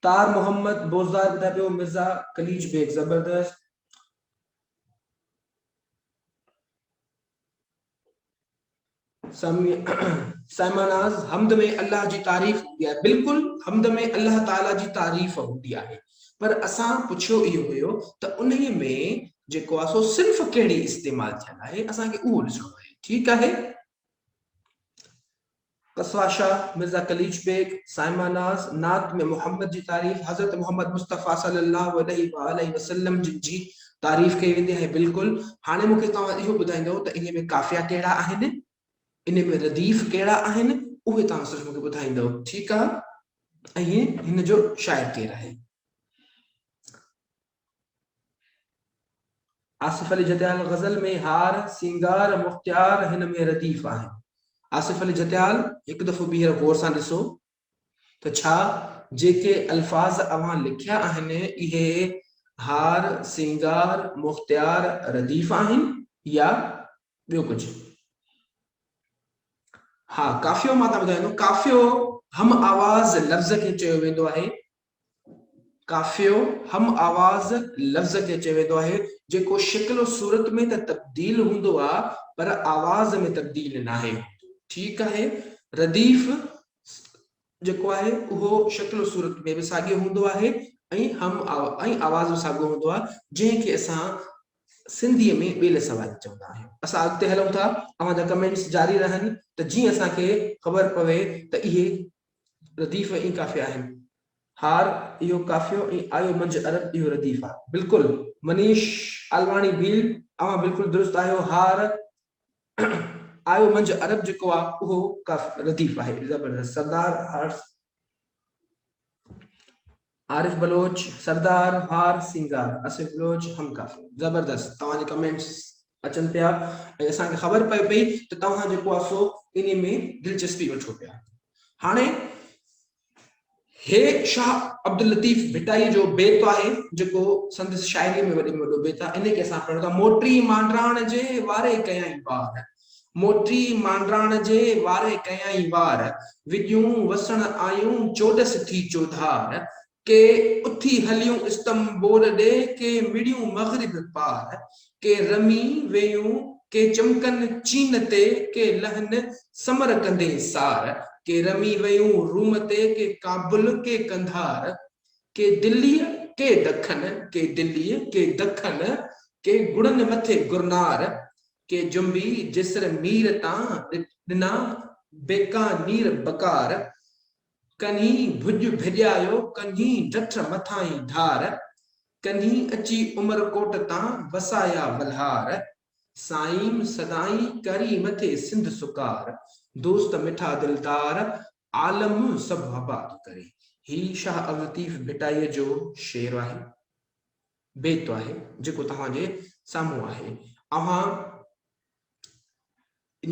तार मोहम्मद बोज़दार ॿुधाए पियो मिर्ज़ा कलीज बेग, ज़बरदस्त। साइमानाज़, हमद में अल्लाह जी तारीफ़ हूंदी आहे। बिल्कुलु, हमद में अल्लाह ताला जी तारीफ़ हूंदी आहे। पर असां पुछियो इहो हुयो त उन्हीअ में जेको आहे सो सिर्फ़ कहिड़ी इस्तेमाल थियल आहे, असांखे उहो ॾिसणो आहे। ठीकु आहे। कसवाशा, मिर्ज़ा कलीज बेग, साइमा नाज़, नात में मोहम्मद जी तारीफ़, हज़रत मोहम्मद मुस्तफ़ा सल्लल्लाहु अलैहि वसल्लम जी तारीफ़ कई वेंदी आहे। बिल्कुलु। हाणे मूंखे तव्हां इहो ॿुधाईंदव त इन में काफ़िया कहिड़ा आहिनि, इन में रदीफ़ कहिड़ा आहिनि, उहे तव्हां सिर्फ़ मूंखे ॿुधाईंदव। ठीकु आहे। ऐं हिन जो शाइर केरु आहे? आसिफ अली जतियाल ग़ज़ल में हार सिंगार मुख्तियार, हिन में रदीफ़ आहे। आसिफ अली जतियाल हिकु दफ़ो ॿीहर गौर सां ॾिसो त छा जेके अल्फाज़ अव्हां लिखिया आहिनि इहे हार सिंगार मुख्तियार रदीफ़ आहिनि या ॿियो कुझु? हाँ, काफ़ियो मां तव्हांखे ॿुधाईंदो। काफ़ियो हम आवाज़ लफ़्ज़ खे चयो वेंदो आहे। काफ़ियो हम आवाज़ लफ़्ज़ खे चयो वेंदो आहे जेको शिकिल सूरत में त तब्दील हूंदो आहे पर आवाज़ में तब्दील न आहे। ठीकु आहे। रदीफ़ जेको आहे उहो शिकिल सूरत में बि साॻियो हूंदो आहे ऐं आवाज़ बि साॻियो हूंदो आहे, जंहिंखे असां सिंधीअ में ॿेल सवाल चवंदा आहियूं। असां अॻिते हलूं था, तव्हांजा कमेंट्स जारी रहनि त जीअं असांखे ख़बर पवे त इहे रदीफ़ ऐं काफ़िया आहिनि। हार इहो काफ़ियो ऐं आयो मंझ अरब इहो रदीफ़ आहे। बिल्कुलु। मनीष आलवाणी भील, तव्हां बिल्कुलु दुरुस्त आहियो। हार आयो मंझ अरब जेको आहे उहो रदीफ़ आहे। ज़बरदस्त। सरदार आरिफ बलोच, सरदार हार सिंगार, आसिफ बलोच हम काफ़ी। ज़बरदस्त। तव्हांजे कमेंट्स अचनि पिया ऐं असांखे ख़बर पए पई त तव्हां जेको आहे सो इन में दिलचस्पी वठो पिया। हाणे हे शाह अब्दुल लतीफ़ भिटाई जो बेत आहे जेको संदसि शाइरी में वॾे में वॾो बेत आहे। इन खे असां पढ़ूं था। मोटी मांडराण जे वारे कयाई वार, मोटी मांडराण जे वारे कयाई वार, विॼूं वसण आयूं चोॾस थी चोधार, के उथी हलियूं इस्तंबोल ॾे, के मिड़ियूं मग़रिब पार, के रमी वेयूं के चमकन चीन ते, के लहन समर कंदे सार, के रमी वेयूं रूम ते, के काबुल के कंधार, के दिल्ली के दखन, के दिल्ली के दखन, के गुड़न मथे गुरनार, के जुंबी जिसर मीर तां ॾिना बेकानीर बकार, कन्ही भुज भिॼायो कन्ही डठ मथाई धार, कन्ही अची उमरकोट तां वसाया बल्हार, साईं सदाई करी मथे सिंध सुकार, दोस्त मिठा दिलदार आलम सभु आबाद करे। ही शाह अब्दुल लतीफ़ भिटाई जो शेर आहे, बेत आहे जेको तव्हांजे साम्हूं आहे। अव्हां इन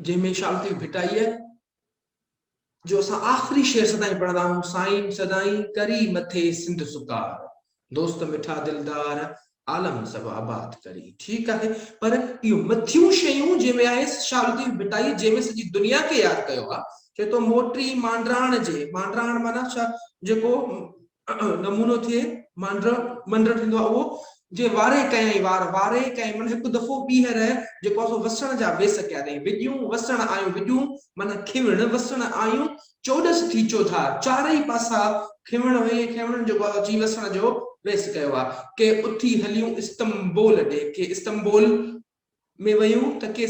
जंहिंमें शाह अब्दुल लतीफ़ भिटाई जो असां आख़िरी शेर सदाईं पढ़ंदा आहियूं, साईं सदाई करी मथे सिंध सुकार, दोस्त मिठा दिलदार आलम सभु आबाद करी। ठीकु आहे। पर इहो मथियूं शयूं जंहिंमें आहे शाह अब्दुल लतीफ़ भिटाई जंहिंमें सॼी दुनिया खे यादि कयो आहे। चए थो मोटी मांडराण जे, मांडराण माना छा, जेको नमूनो थिए मंडर थींदो आहे उहो, जे वारे कयाई वार, वारे कयाई माना हिकु दफ़ो ॿीहर जेको आहे सो वसण जा वेस कया अथई। विॼूं वसण आयूं, विॼूं माना खिवण, वसण आयूं चोॾस थी चोधार, चारई पासा खिवण वे खिवण जेको आहे जी वसण जो वेस कयो आहे। के उथी हलियूं इस्तंबोल ॾे, के इस्तंबोल में वयूं त के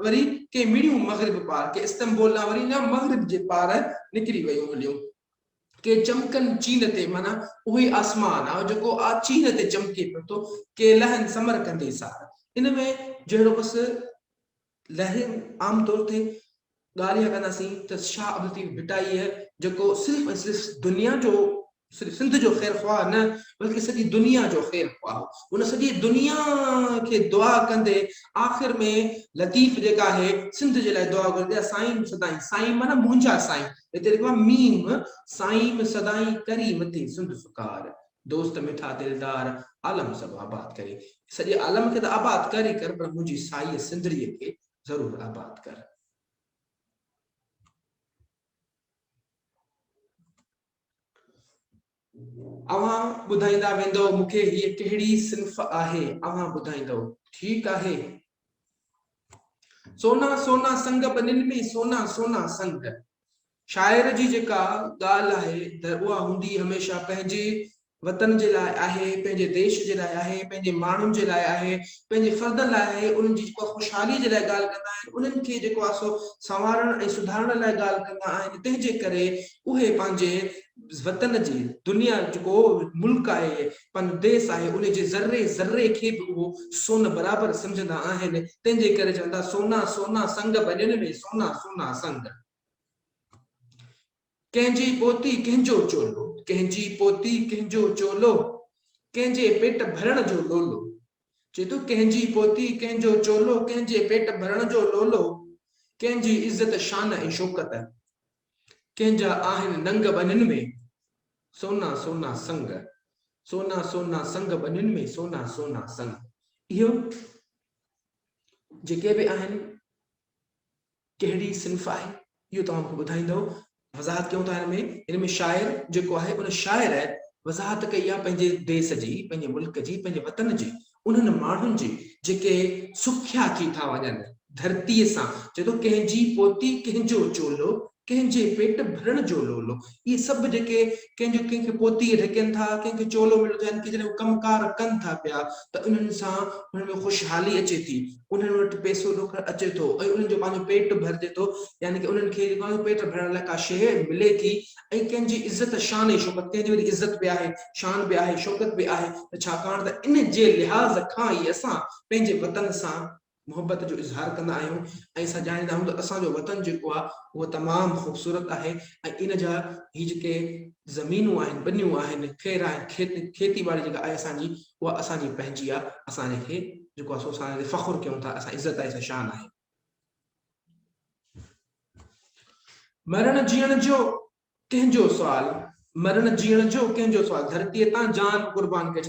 वरी के मिड़ियूं मग़रिब पार, के इस्तंबोल ना वरी ना मग़रिब जे पार निकिरी वयूं हलियूं, के चमकन चीन ते माना उहे आसमान आहे जेको आ चीन ते चमके पियो थो, के लहन समर कंदे सार। इन में जहिड़ो बस लहन आमतौर ते ॻाल्हि कंदासीं त शाह अब्दुल लतीफ़ भिटाई जेको सिर्फ़ ऐं सिर्फ़ दुनिया जो, सिर्फ़ सिंध जो ख़ैर ख़्वाह न बल्कि सॼी दुनिया जो ख़ैर ख़्वाह, उन सॼी दुनिया खे दुआ कंदे आख़िर में लतीफ़ जेका आहे सिंध जे लाइ दुआ घुरंदे, साईं सदाई, साईं माना मुंहिंजा साईं, हिते लिखियो आहे मीम, साईं सदाई करी मथे सिंध सुकार, दोस्त मिठा दिलदार आलम सभु आबाद करे। सॼे आलम खे त आबाद करे कर, पर मुंहिंजी साईं सिंधड़ीअ खे ज़रूरु आबाद कर। अव्हां ॿुधाईंदा वेंदो मूंखे हीअ कहिड़ी सिन्फ़ आहे, अव्हां ॿुधाईंदो। ठीकु आहे। सोना सोना संग बनिन में सोना सोना संग, शाइर जी जेका ॻाल्हि आहे त उहा हूंदी हमेशह पंहिंजे वतन जे लाइ आहे, पंहिंजे देश जे लाइ आहे, पंहिंजे माण्हुनि जे लाइ आहे, पंहिंजे फ़र्दनि लाइ आहे, उन्हनि जी जेको ख़ुशहाली जे लाइ ॻाल्हि कंदा आहिनि, उन्हनि खे जेको आहे सो संवारण ऐं सुधारण लाइ ॻाल्हि कंदा आहिनि। तंहिंजे करे उहे पंहिंजे वतन जी दुनिया जेको मुल्क आहे, पंहिंजो देश आहे, उन जे ज़र्रे ज़र्रे खे बि उहो सोन बराबरि सम्झंदा आहिनि। तंहिंजे करे चवंदा सोना सोना संग भॼन में सोना सोना संग। कंहिंजी पोती कंहिंजो चोलो, कंहिंजी पोती कंहिंजो चोलो, कंहिंजे पेट भरण जो लोलो। चए थो कंहिंजी पोती कंहिंजो चोलो, कंहिंजे पेट भरण जो लोलो, कंहिंजी इज़त शान ऐं शौकत, कंहिंजा आहिनि नंग बननि में सोना सोना संग। सोना सोना संग बननि में सोना सोना संग। इहो जेके बि आहिनि कहिड़ी सिंफ़ आहे इहो तव्हां मूंखे ॿुधाईंदो। वज़ाहत कयूं था हिन में शाइर जेको आहे उन शाइर वज़ाहत कई आहे पंहिंजे देश जी, पंहिंजे मुल्क जी, पंहिंजे वतन जी, उन्हनि माण्हुनि जी जेके सुखिया थी था वञनि धरतीअ सां। चए थो कंहिंजी पोती कंहिंजो चोलो, कंहिंजे पेट भरण जो लोलो। इहे सभु जेके कंहिंखे पोतीअ ढकनि था, कंहिंखे चोलो मिलियो अथनि, कि जॾहिं कमकार कनि था पिया त उन्हनि सां उन्हनि में ख़ुशहाली अचे थी, उन्हनि वटि पैसो रोक अचे थो ऐं उन्हनि जो पंहिंजो पेट भरिजे थो, यानी कि उन्हनि खे पेट भरण लाइ का शइ मिले थी। ऐं कंहिंजी इज़त शान ऐं शौकत, कंहिंजी वरी इज़त बि आहे, शान बि आहे, शौकत बि आहे। छाकाणि त इन जे लिहाज़ खां ई असां पंहिंजे वतन सां मोहबत जो इज़हार कंदा आहियूं ऐं असां ॼाणींदा आहियूं त असांजो वतन जेको आहे उहो तमामु ख़ूबसूरत आहे। ऐं इन जा ही जेके ज़मीनूं आहिनि, ॿनियूं आहिनि, खेर आहिनि, खेती ॿाड़ी जेका आहे असांजी, उहा असांजी पंहिंजी आहे। असां खे जेको आहे सो असां फ़ख़ुरु कयूं था, असां इज़त आहे, शान आहे। मरण जीअण जो कंहिंजो सुवाल, मरण जीअण जो कंहिंजो सुवाल, धरतीअ तां जान क़ुर्बान करे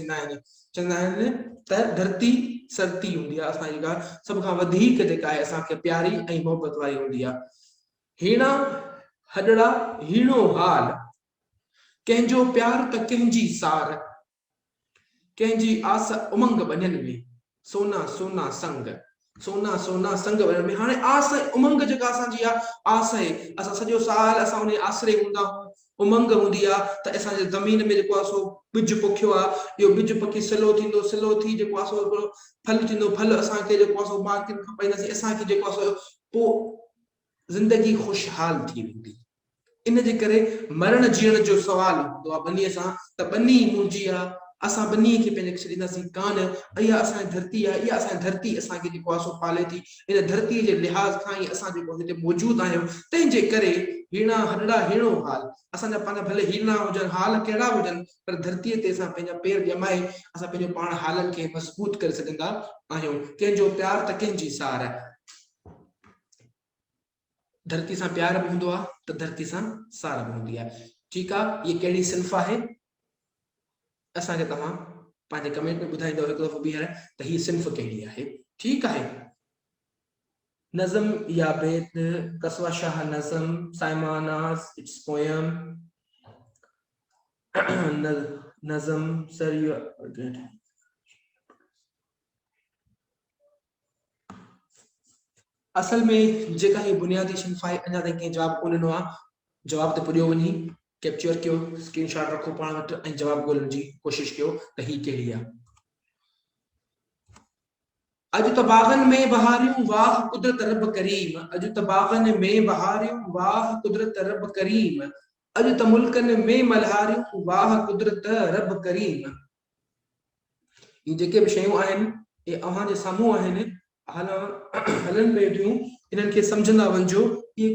चवंदा आहिनि त धरती सरती हूंदी आहे असांजी जेका सभ खां वधीक जेका आहे असांखे प्यारी ऐं मोहबत वारी हूंदी आहे। हीणा हॾड़ा हीणो हाल, कंहिंजो प्यार त कंहिंजी सार, कंहिंजी आस उमंग बननि में सोना सोना संग। सोना सोना संग बननि में। हाणे आस उमंग जेका असांजी आहे, आस आहे, असां सॼो साल असां उन आसरे हूंदा आहियूं, उमंग हूंदी आहे त असांजे ज़मीन में जेको आहे सो ॿिज पोखियो आहे, इहो ॿिज पोखी सिलो थींदो, सिलो थी जेको आहे सो फल थींदो, फल असांखे जेको आहे सो मार्केट खां पाईंदासीं, असांखे जेको आहे सो पोइ ज़िंदगी ख़ुशहाल थी वेंदी। इन जे करे मरण जीअण जो सुवाल हूंदो आहे ॿनीअ सां, त ॿनी मुंहिंजी आहे, असां ॿनीअ खे पंहिंजे छॾींदासीं कान। इहा असांजी धरती आहे, इहा असांजी धरती असांखे जेको आहे सो पाले थी। इन धरतीअ जे लिहाज़ खां ई असां जेको हिते मौजूदु आहियूं। तंहिंजे करे हीणा हॾड़ा हीणो हाल, असांजा पंहिंजा भले हीणा हुजनि, हाल कहिड़ा हुजनि, पर धरतीअ ते असां पंहिंजा पेर ॼमाए असां पंहिंजो पाण हालनि खे मज़बूत करे सघंदा आहियूं। कंहिंजो प्यार त कंहिंजी सार, धरती सां प्यार बि हूंदो आहे त धरती सां सार बि हूंदी आहे। ठीकु आहे, इहा कहिड़ी सिंफ़ आहे असांखे तव्हां पंहिंजे कमेंट में ॿुधाईंदव हिकु दफ़ो ॿीहर त हीअ सिंफ़ कहिड़ी आहे। ठीकु आहे। नज़म या बैत, कस्वा शाह नज़म, साइमानास इट्स पोयम, नज़म सर असल में जेका ही बुनियादी सिंफ़ आहे अञा ताईं कंहिं जवाबु कोन ॾिनो आहे। जवाब ते पुॼो वञी कैप्चर कयो, स्क्रीनशॉट रखो पाण वटि ऐं जवाबु ॻोल्हण जी कोशिशि कयो त ही कहिड़ी आहे। अॼु त बाग़नि में बहारियूं वाह कुदरत रब करीम, अॼु त बाग़नि में बहारियूं वाह कुदरत रब करीम, अॼु त मुल्कनि में मल्हारियूं वाह कुदरत रब करीम। ये जेके बि शयूं आहिनि ये अव्हां जे साम्हूं आहिनि, हलनि वेठियूं, इन्हनि खे सम्झंदा वञिजो। ये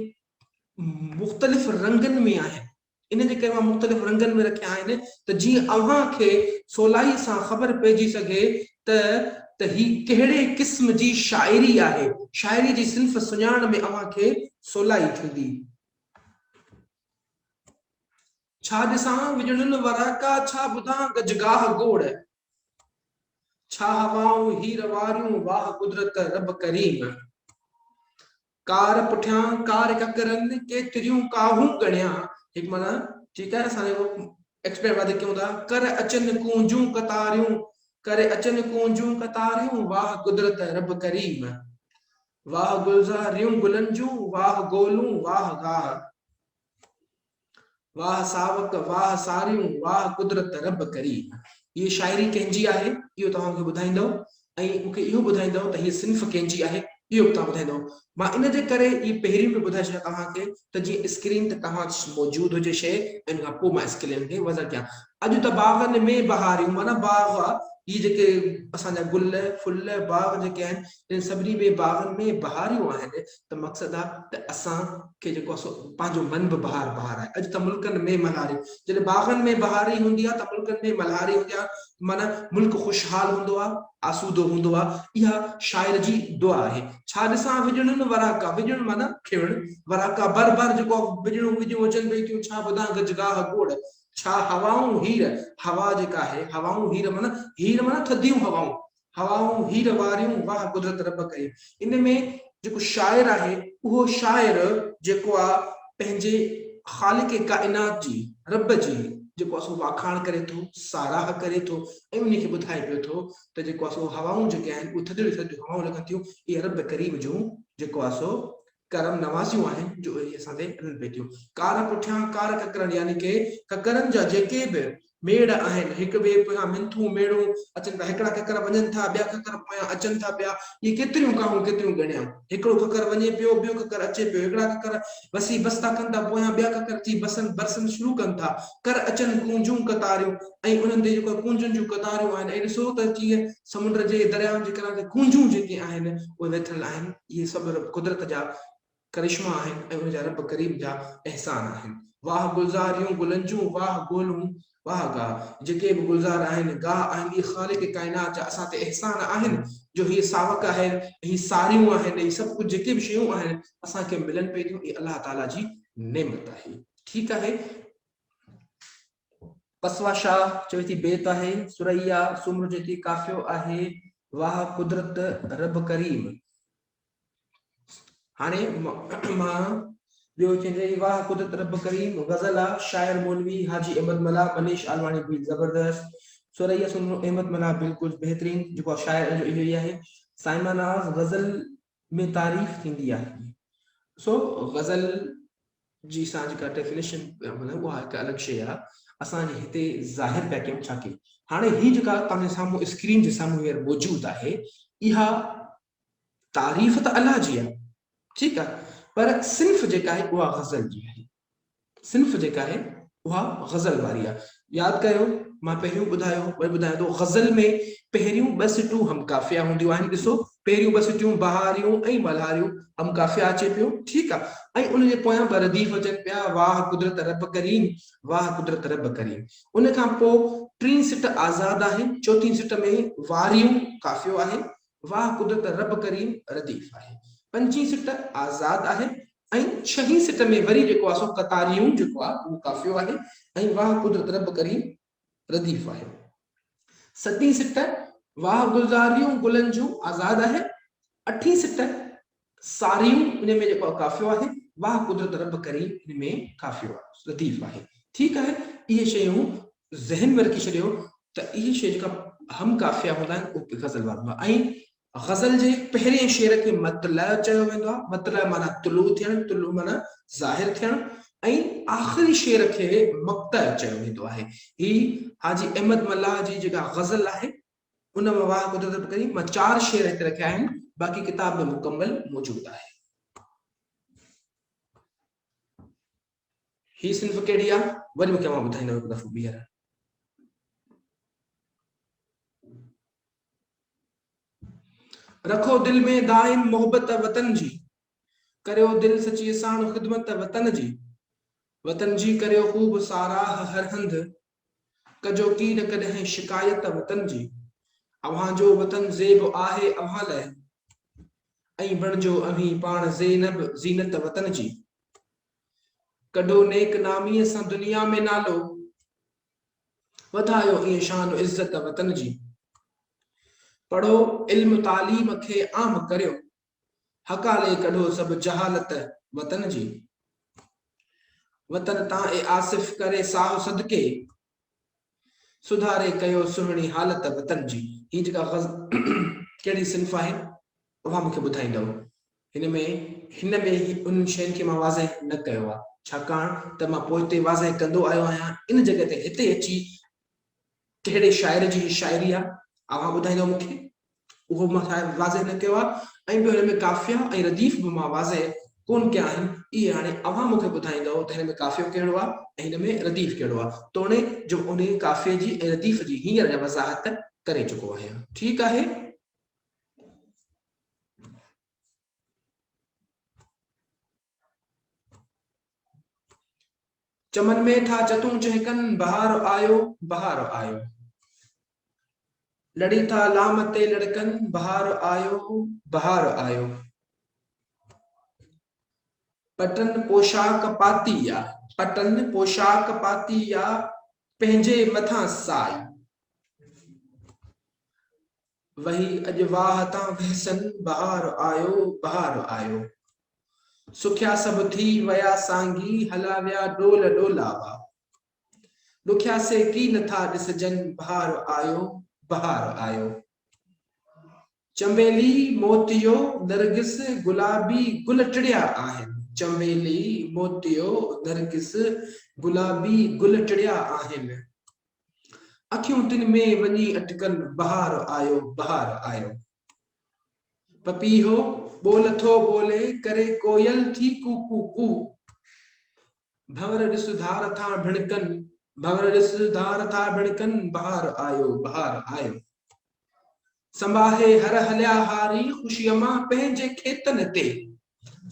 मुख़्तलिफ़ रंगनि में आहिनि, इन जे करे मां मुख़्तलिफ़ रंगनि में रखिया आहिनि त जीअं अव्हां खे सवलाई सां ख़बर पइजी सघे त ही कहिड़े क़िस्म जी शाइरी आहे, शाइरी जी सिंफ़ सुञाण में अव्हां खे सवलाई थींदी। छा ॾिसां विझड़नि वराका, छा ॿुधां गजगाह गोड़, छा हवाऊं हीर वारियूं वाह कुदरत रब करीम, कार पुठियां कार ककरनि केतिरियूं काहूं गणिया। हिकु माना ठीकु आहे, असां एक्सप्लेन वधीक कयूं था। कर अचनि कूंजूं कतारियूं, करे अचनि कूंजूं कतारियूं वाह कुदरत रब करीम, वाह गुलज़ारियूं गुलनि जूं वाह गोलूं वाह गाह, वाह सावक वाह सारियूं वाह कुदरत रब करीम। ये शायरी कंहिंजी आहे इहो तव्हांखे ॿुधाईंदव ऐं मूंखे इहो ॿुधाईंदव त हीअ सिन्फ़ कंहिंजी आहे इहो बि तव्हां ॿुधाईंदव। मां इन जे करे ई पहिरीं बि ॿुधाए छॾियां तव्हांखे त जीअं स्क्रीन ते तव्हां मौजूदु हुजे शइ ऐं उन खां पोइ मां स्क्रीन खे वज़न कयां। अॼु त बाग़नि में बहारियूं माना बाग़ आहे ये जेके असांजा गुल फुल बाग जेके आहिनि इन सभिनी में बाग़नि में बहारियूं आहिनि त मक़सदु आहे त असांखे जेको आहे सो पंहिंजो मन बि बहार बहार आहे। अॼु त मुल्कनि में मल्हारियूं जॾहिं बाग़नि में बहारी हूंदी आहे त मुल्कनि में मल्हारी हूंदी आहे माना मुल्क खुशहाल हूंदो आहे आसूदो हूंदो आहे। इहा शाइर जी दुआ आहे। छा ॾिसां विझणनि वराका विझण माना खिवण वराका बर बर जेको विझणूं विझूं अचनि पई थियूं छा ॿुधां गजगाह गोड़ छा हवाऊं हीर हवा जेका आहे हवाऊं हीर माना थधियूं हवाऊं हवाऊं हीर वारियूं वाह कुदरत रब कई। इन में जेको शाइर आहे उहो शाइर जेको आहे पंहिंजे ख़ालिक काइनात जी रब जी जेको आहे सो वाखाण करे थो साराह करे थो ऐं उन खे ॿुधाए पियो थो त जेको आहे सो हवाऊं जेके आहिनि उहे थधियूं थधियूं हवाऊं लॻनि थियूं इहे रब करीम जूं जेको आहे सो करम नवाज़ियूं आहिनि जो इहे असां ते हलनि पई थियूं। कार पुठियां कार ककरनि यानी के ककरनि जा जेके बि मेड़ आहिनि हिक ॿिए पुठियां मिंथूं मेड़ूं अचनि पिया हिकिड़ा ककर वञनि था ॿिया ककर पोयां अचनि था पिया इहे केतिरियूं काऊं केतिरियूं ॻणियां हिकिड़ो ककर वञे पियो ॿियो ककर अचे पियो हिकिड़ा ककर वसी बस था कनि था पोयां ॿिया ककर थी बसनि बरसनि शुरू कनि था कर अचनि कूंजूं कतारियूं ऐं उन्हनि ते जेको कूंजुनि जूं कतारियूं आहिनि ऐं ॾिसो त कीअं समुंड जे दरियाउनि जे किनारे कूंजूं जेके आहिनि उहे वेठल आहिनि। इहे सभु कुदरत जा करिश्मा आहिनि ऐं उनजा रब करीम जा एहसान आहिनि। वाह गुलज़ारियूं गुलनि जूं वाह गोलूं वाह गाह जेके बि गुलज़ार आहिनि गाह आहिनि इहे ख़ालिक काइनात जा असां ते एहसान आहिनि जो हीअ सावक आहिनि हीअ सारियूं आहिनि हीअ सभु कुझु जेके बि शयूं आहिनि असांखे मिलनि पई थियूं इहा अलाह ताला जी नेमत आहे। ठीकु आहे। कसवा शाह चवे थी बेत आहे सुरैया सुम्र चवे थी काफ़ियो आहे वाह कुदरत रब करीम। हाणे मां ॿियो चवंदे वाह कुदरत रब करीम गज़ल आहे शाइर मौलवी हाजी अहमद मला मनीष आलवाणी भी ज़बरदस्त सुरैया सुम्र अहमद मला बिल्कुलु बहितरीन जेको शाइर जो इहो ई आहे। साइमा नाज़ गज़ल में तारीफ़ थींदी आहे सो गज़ल जी असां जेका डेफिनेशन मतिलबु उहा हिकु अलॻि शइ आहे असांजे हिते ज़ाहिर पिया कयूं छा की हाणे हीअ जेका तव्हांजे साम्हूं स्क्रीन जे साम्हूं हींअर मौजूदु आहे इहा तारीफ़ त अलाह जी आहे ठीकु आहे पर सिन्फ़ जेका आहे उहा गज़ल जी आहे। सिन्फ़ जेका आहे उहा गज़ल वारी आहे। यादि कयो मां पहिरियों ॿुधायो वरी ॿुधायां थो गज़ल में पहिरियूं ॿ सिटूं हम काफ़िया हूंदियूं आहिनि। ॾिसो पहिरियूं ॿ सिटियूं बहारियूं ऐं मल्हारियूं हम काफ़िया अचे पियो ठीकु आहे ऐं उनजे पोयां ॿ रदीफ़ अचनि पिया वाह कुदरत रब करीम वाह कुदरत रब करीम। उन खां पोइ टीं सिट आज़ाद आहे चौथीं सिट में वारियूं काफ़ियो आहे वाह कुदरत रब करीम रदीफ़ आहे। पंजी सिट आज़ाद आहे ऐं छहीं सिट में वरी जेको आहे सो कतारियूं जेको आहे उहो काफ़ियो आहे ऐं वाह कुदरत रब करीम रदीफ़ आहे। सतीं सिट वाह गुलज़ारियूं गुलनि जूं आज़ाद आहे। अठी सिट सारियूं इन में जेको काफ़ियो आहे वाह कुदरत रब करीम इन में काफ़ियो आहे लतीफ़ आहे। ठीकु आहे। इहे शयूं ज़हन में रखी छॾियो त इहे शइ जेका हम काफ़िया हूंदा आहिनि उहे गज़ल वारो आहे। ऐं गज़ल जे पहिरें शेर खे मतलअ चयो वेंदो आहे। मतलअ माना तुलू थियणु तुलू माना ज़ाहिर थियणु ऐं आख़िरी शेर खे मक़्तअ चयो वेंदो आहे। ही हाजी अहमद मल्लाह जी जेका गज़ल आहे उन में वाह कुदरत करीम मां 4 शेर हिते रखिया आहिनि बाक़ी किताब में मुकम्मल मौजूदु आहे। ही सिन्फ़ कहिड़ी आहे वरी मूंखे मां ॿुधाईंदो हिकु दफ़ो ॿीहर। रखो दिल में दाइम मोहब्बत वतन जी करियो दिल सची साण ख़िदमत वतन जी वतन जी करियो ख़ूब साराह हर हंध कजो की न कॾहिं शिकायत वतन जी अव्हां जो वतन ज़ेब आहे अव्हां लाइ ऐं बणिजो अव्हीं पाण ज़ेनब ज़ीनत वतन जी कढो नेक नामीअ सां दुनिया में नालो वधायो ईअं शान इज़त वतन जी पढ़ो इल्म तालीम खे आम करियो हकाले कढो सभु जहालत वतन जी वतन तां ए आसिफ करे साह सदके सुधारे कयो सुहिणी हालत वतन जी। ही जेका कहिड़ी सिन्फ़ आहे उहा मूंखे ॿुधाईंदव। हिन में उन शयुनि खे मां वाज़े न कयो आहे छाकाण त मां पोइते वाज़ह कंदो आयो आहियां इन जगह ते हिते अची कहिड़े शाइर जी शाइरी आहे अव्हां ॿुधाईंदो मूंखे उहो मां वाज़ह न कयो आहे ऐं ॿियो हिन में काफ़िया ऐं रदीफ़ बि मां वाज़ह कोन कया आहिनि इहे हाणे अव्हां मूंखे ॿुधाईंदव त हिन में काफ़ियो कहिड़ो आहे ऐं हिन में रदीफ़ कहिड़ो आहे तोड़े जो उन काफ़िए जी ऐं रदीफ़ जी हींअर वज़ाहत करे चुको आहियां ठीकु आहे चमन में था जतूं चहकन बहार आयो लड़ी था लामते लड़कन बहार आयो पटन पोशाक पाती या पंहिंजे मथां साई वही अजवाह तां वहसन बहार आयो सुखिया सब थी वया सांगी हला विया डोल डोलावा दुखिया से की नथा ॾिसजन बहार आयो चंबेली मोतियो नरगिस गुलाबी गुल टिड़िया आहिनि चंबेली मोतियो नरगिस गुलाबी गुल टिड़िया आहिनि अखियूं तिन में वञी अटकन बहार आयो पपीहो बोल थो बोले करे कोयल थी कू कू कू भंवर ॾिस धार था भिड़कन बहार आयो संभाहे हर हलिया हारी ख़ुशीअ मां पंहिंजे खेतन ते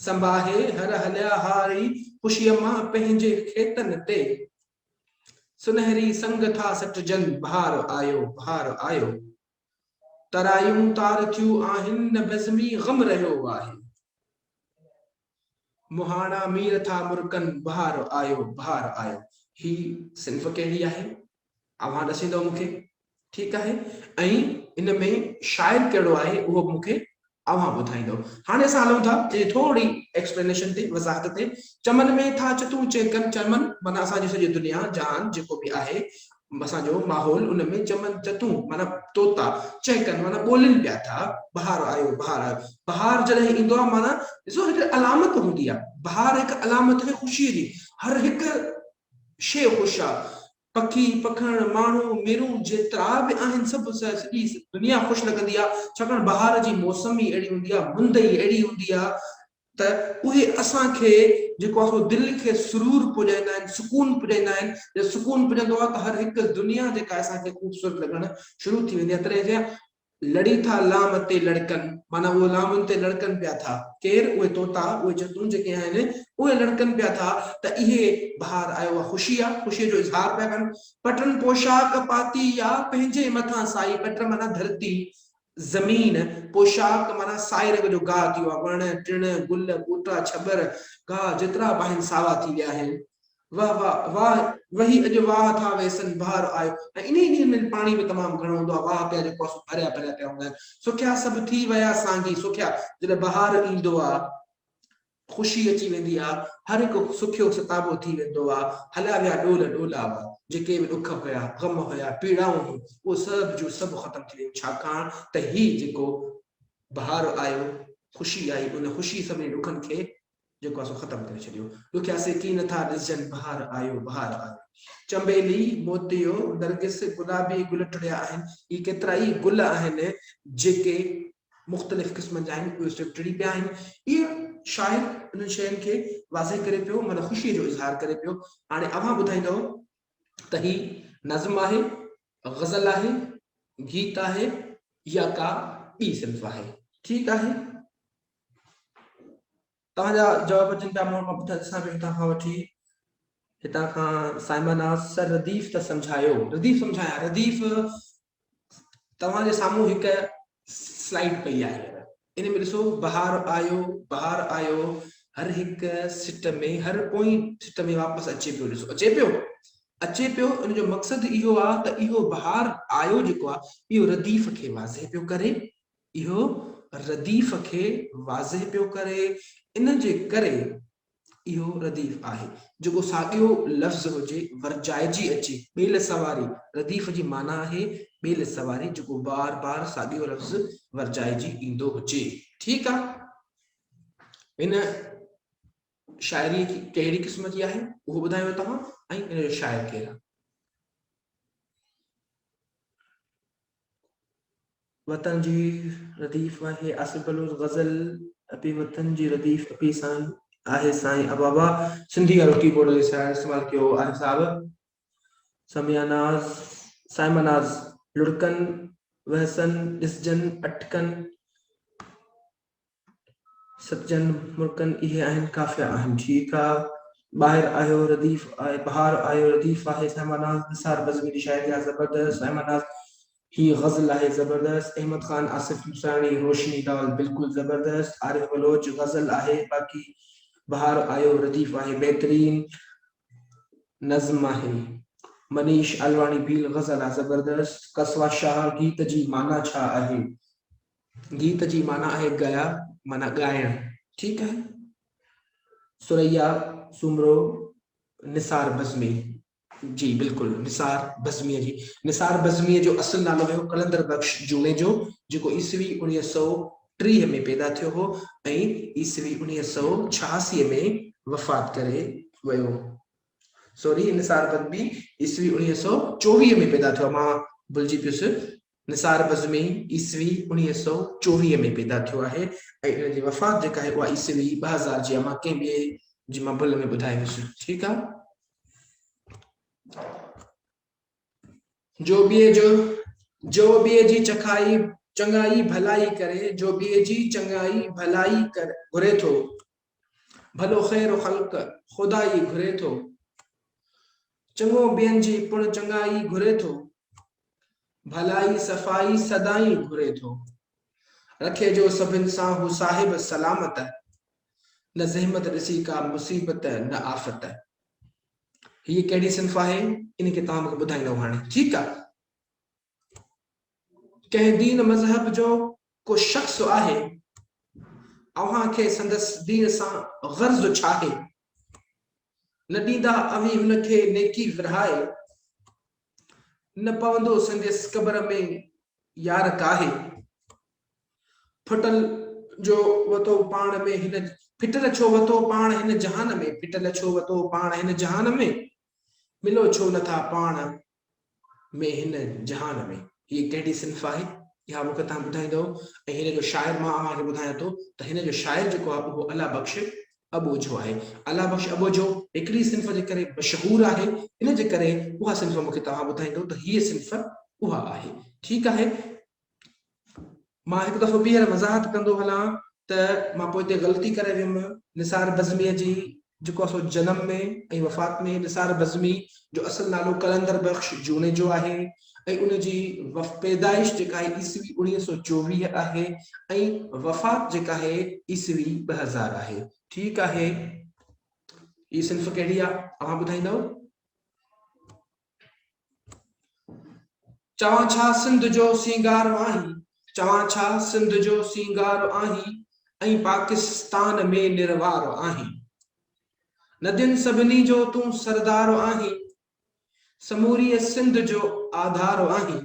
संभाहे हर हलिया हारी ख़ुशीअ मां पंहिंजे खेतन ते सुनहरी संग था सटजन बहार आयो तरायूं तार थियूं आहिनि न बज़मी ग़म रहियो आहे मुहाना मीर था मुरकन बहार आयो ही सिंफ कहिड़ी आहे अव्हां ॾसींदव मूंखे ठीकु आहे ऐं इन में शाइर कहिड़ो आहे उहो मूंखे अव्हां ॿुधाईंदव हाणे असां हलूं था थोरी एक्सप्लेनेशन ते वज़ाहत ते चमन में था चतूं चहकन चमन माना असांजी सॼी दुनिया जहान जेको बि आहे असांजो माहौल उन में चमन चतूं माना तोता चहकन माना ॿोलिन पिया था बहार आयो बहार जॾहिं ईंदो आहे माना ॾिसो हिकु अलामत हूंदी आहे बहार हिकु अलामत आहे ख़ुशीअ जी हर हिकु शइ ख़ुशि आहे पखी पखण माण्हू मेरू जेतिरा बि आहिनि सभु सॼी दुनिया ख़ुशि लॻंदी आहे छाकाणि बहार जी मौसम ई अहिड़ी हूंदी आहे मुंद ई अहिड़ी हूंदी आहे त उहे असांखे जेको आहे दिलि खे सुरूर पुॼाईंदा आहिनि सुकून पुॼाईंदा आहिनि जॾहिं सुकून पुॼंदो आहे त हर हिकु दुनिया जेका असांखे ख़ूबसूरत लॻणु शुरू थी वेंदी आहे तॾहिं लड़ी था लाम ते लड़कनि माना उहे लामुनि ते लड़कनि पिया था केरु उहे तोता उहे जतूं जेके आहिनि उहे लड़कनि पिया था त इहे बहार आयो आहे ख़ुशीअ जो इज़हार पिया कनि पटन पोशाक पाती या पंहिंजे मथां साई पट माना धरती ज़मीन पोशाक माना साई रंग जो गाह थी वियो आहे वण टिण गुल ॿूटा छबर गाह जेतिरा बि आहिनि सावा थी विया आहिनि वाह वाह वाह वही अॼु वाह था वेसन बहार आयो ऐं इन में पाणी बि तमामु घणो हूंदो आहे वाह पिया जेको आहे भरिया भरिया पिया हूंदा आहिनि सुखिया सभु थी विया सांगी सुखिया जॾहिं बहार ईंदो आहे ख़ुशी अची वेंदी आहे हर हिकु सुखियो सताबो थी वेंदो आहे हलिया विया डोल डोलावा जेके बि ॾुख हुया ग़म हुया पीड़ाऊं हुयूं उहो सभु जो सभु ख़तमु थी वियूं छाकाणि त ही जेको बहार आयो ख़ुशी आई उन ख़ुशी सभिनी ॾुखनि खे जेको आहे सो ख़तमु करे छॾियो ॾुखिया से की नथा ॾिसजनि बहार आयो चंबेली मोतियो नरगिस गुलाबी गुल टिड़िया आहिनि इहे केतिरा ई गुल आहिनि जेके मुख़्तलिफ़ क़िस्मनि जा आहिनि उहे सिर्फ़ु टिड़ी पिया आहिनि इहे शाइर उन्हनि शयुनि खे वाज़े करे पियो माना ख़ुशीअ जो इज़हार करे पियो हाणे अव्हां ॿुधाईंदव त ही नज़्म आहे ग़ज़ल आहे गीत आहे या का ॿी सिंफ़ आहे ठीकु आहे तव्हांजा जवाब अचनि पिया मां ॾिसां पियो हितां खां वठी हितां खां साइमन सर रदीफ़ त सम्झायो रदीफ़ सम्झाया रदीफ़ तव्हांजे साम्हूं हिकु स्लाइड पई आहे इन में ॾिसो बहार आयो हर हिकु सिट में हर पोइ सिट में वापसि अचे पियो ॾिसो अचे पियो इन जो मक़सदु इहो आहे त इहो बहार आयो जेको आहे इहो रदीफ़ खे वाज़े पियो करे इहो रदीफ़ खे वाज़े पियो करे इन जे करे इहो रदीफ़ आहे जेको साॻियो लफ़्ज़ हुजे वरजाइजी अचे ॿेल सवारी रदीफ़ जी माना आहे ॿेल सवारी जेको बार बार साॻियो लफ़्ज़ वरजाइजी ईंदो हुजे ठीकु आहे इन शायरी कहिड़ी क़िस्म जी आहे उहो ॿुधायो तव्हां ऐं इन जो शाइर केरु आहे। वतन जी रदीफ़ आहे आसिफ बलोच गज़ल अपी वतन जी रदीफ़ अपी साईं आहे साईं अबाबा सिंधी वारो कीबोर्ड जो शाइर इस्तेमाल कयो आहे साहब। समियानाज साइमनाज लुड़कन वहसन ॾिसजन अटकन सतजन मुर्कन इहे आहिनि काफ़िया आहिनि। ठीकु आहे। ॿाहिरि आयो रदीफ़ आहे बहार आयो रदीफ़ आहे साइमनाज निसार बज़मी जी शाइरी आहे ज़बरदस्त। साइमनाज ही गज़ल आहे ज़बरदस्त। अहमद खान आसिफ मुसाणी रोशनी डाल बिल्कुलु ज़बरदस्त। आरिफ बलोच गज़ल आहे। बाक़ी बहार आयो रदीफ़ आहे बेहतरीन नज़्म आहे। मनीष अलवाणी भील गज़ल आहे ज़बरदस्त। कसवा शाह गीत जी माना छा आहे। गीत जी माना आहे गया माना ॻाइण। ठीकु आहे। सुरैया सुमरो निसार बज़मी जी बिल्कुलु निसार बज़मीअ जी। निसार बज़मीअ जो असुल नालो हुयो कलंदर बख्श जूने जो जेको ईस्वी 1930 में पैदा थियो हो ऐं ईस्वी 1986 में वफ़ात करे वियो। सॉरी निसार बज़मी ईस्वी 1924 में पैदा थियो। मां भुलिजी पियुसि। निसार बज़मी ईस्वी 1924 में पैदा थियो आहे ऐं इन जी वफ़ात जेका आहे उहा ईस्वी 2000 जी आहे। मां कंहिं ॿिए जी मां भुल में ॿुधायोसि। ठीकु आहे। जो ॿिए जी चखाई चङाई भलाई करे जो ॿिए जी चङाई भलाई कर घुरे थो भलो ख़ैर ख़ल्क़ ख़ुदाई घुरे थो चङो ॿियनि जी पुण चङाई घुरे थो भलाई सफ़ाई सदाई घुरे थो रखे जो सभिनि सां हू साहिब सलामत न ज़हमत ॾिसी का मुसीबत न आफ़त। हीअ कहिड़ी सिन्फ़ आहे इन खे तव्हां मूंखे ॿुधाईंदो हाणे। ठीकु आहे। कंहिं दीन मज़हब जो को शख़्स आहे अव्हां खे संदसि दीन सां ग़र्ज़ छा आहे न ॾींदा अवी हुनखे नेकी विरहाए न पवंदो संदसि क़ब्र में यार काहे फुटल जो वतो पाण में हिन फिटल छो वतो पाण हिन जहान में फिटल छो वतो पाण हिन जहान में मिलो छो नथा पाण में हिन जहान में। हीअ कहिड़ी सिन्फ़ आहे इहा मूंखे तव्हां ॿुधाईंदो ऐं हिन जो शाइर मां तव्हांखे ॿुधायां थो त हिन जो शाइर जेको आहे उहो अला बख्श अबोजो आहे। अला बख्श अबोजो हिकिड़ी सिन्फ़ जे करे मशहूरु आहे इन जे करे उहा सिन्फ़ मूंखे तव्हां ॿुधाईंदो त हीअ सिन्फ़ उहा आहे। ठीकु आहे। मां हिकु दफ़ो ॿीहर वज़ाहत कंदो हलां त मां पोइ हिते ग़लती करे वियुमि। निसार बज़मीअ जी जेको आहे सो जनम में ऐं वफ़ात में निसार बज़मी जो असुल नालो कलंदर बख्श जूने जो आहे ऐं उन जी पैदाइश जेका आहे ईस्वी 1924 आहे ऐं वफ़ात जेका आहे ईस्वी 2000 आहे। ठीकु आहे। हीअ सिन्फ़ कहिड़ी आहे तव्हां ॿुधाईंदव। चवां छा सिंध जो सींगार आहीं चवां छा सिंध जो सींगार आहीं ऐं पाकिस्तान में निर्वार आहीं नदियुनि सभिनी जो तूं सरदार आहीं समूरी सिंध जो आधार आहीं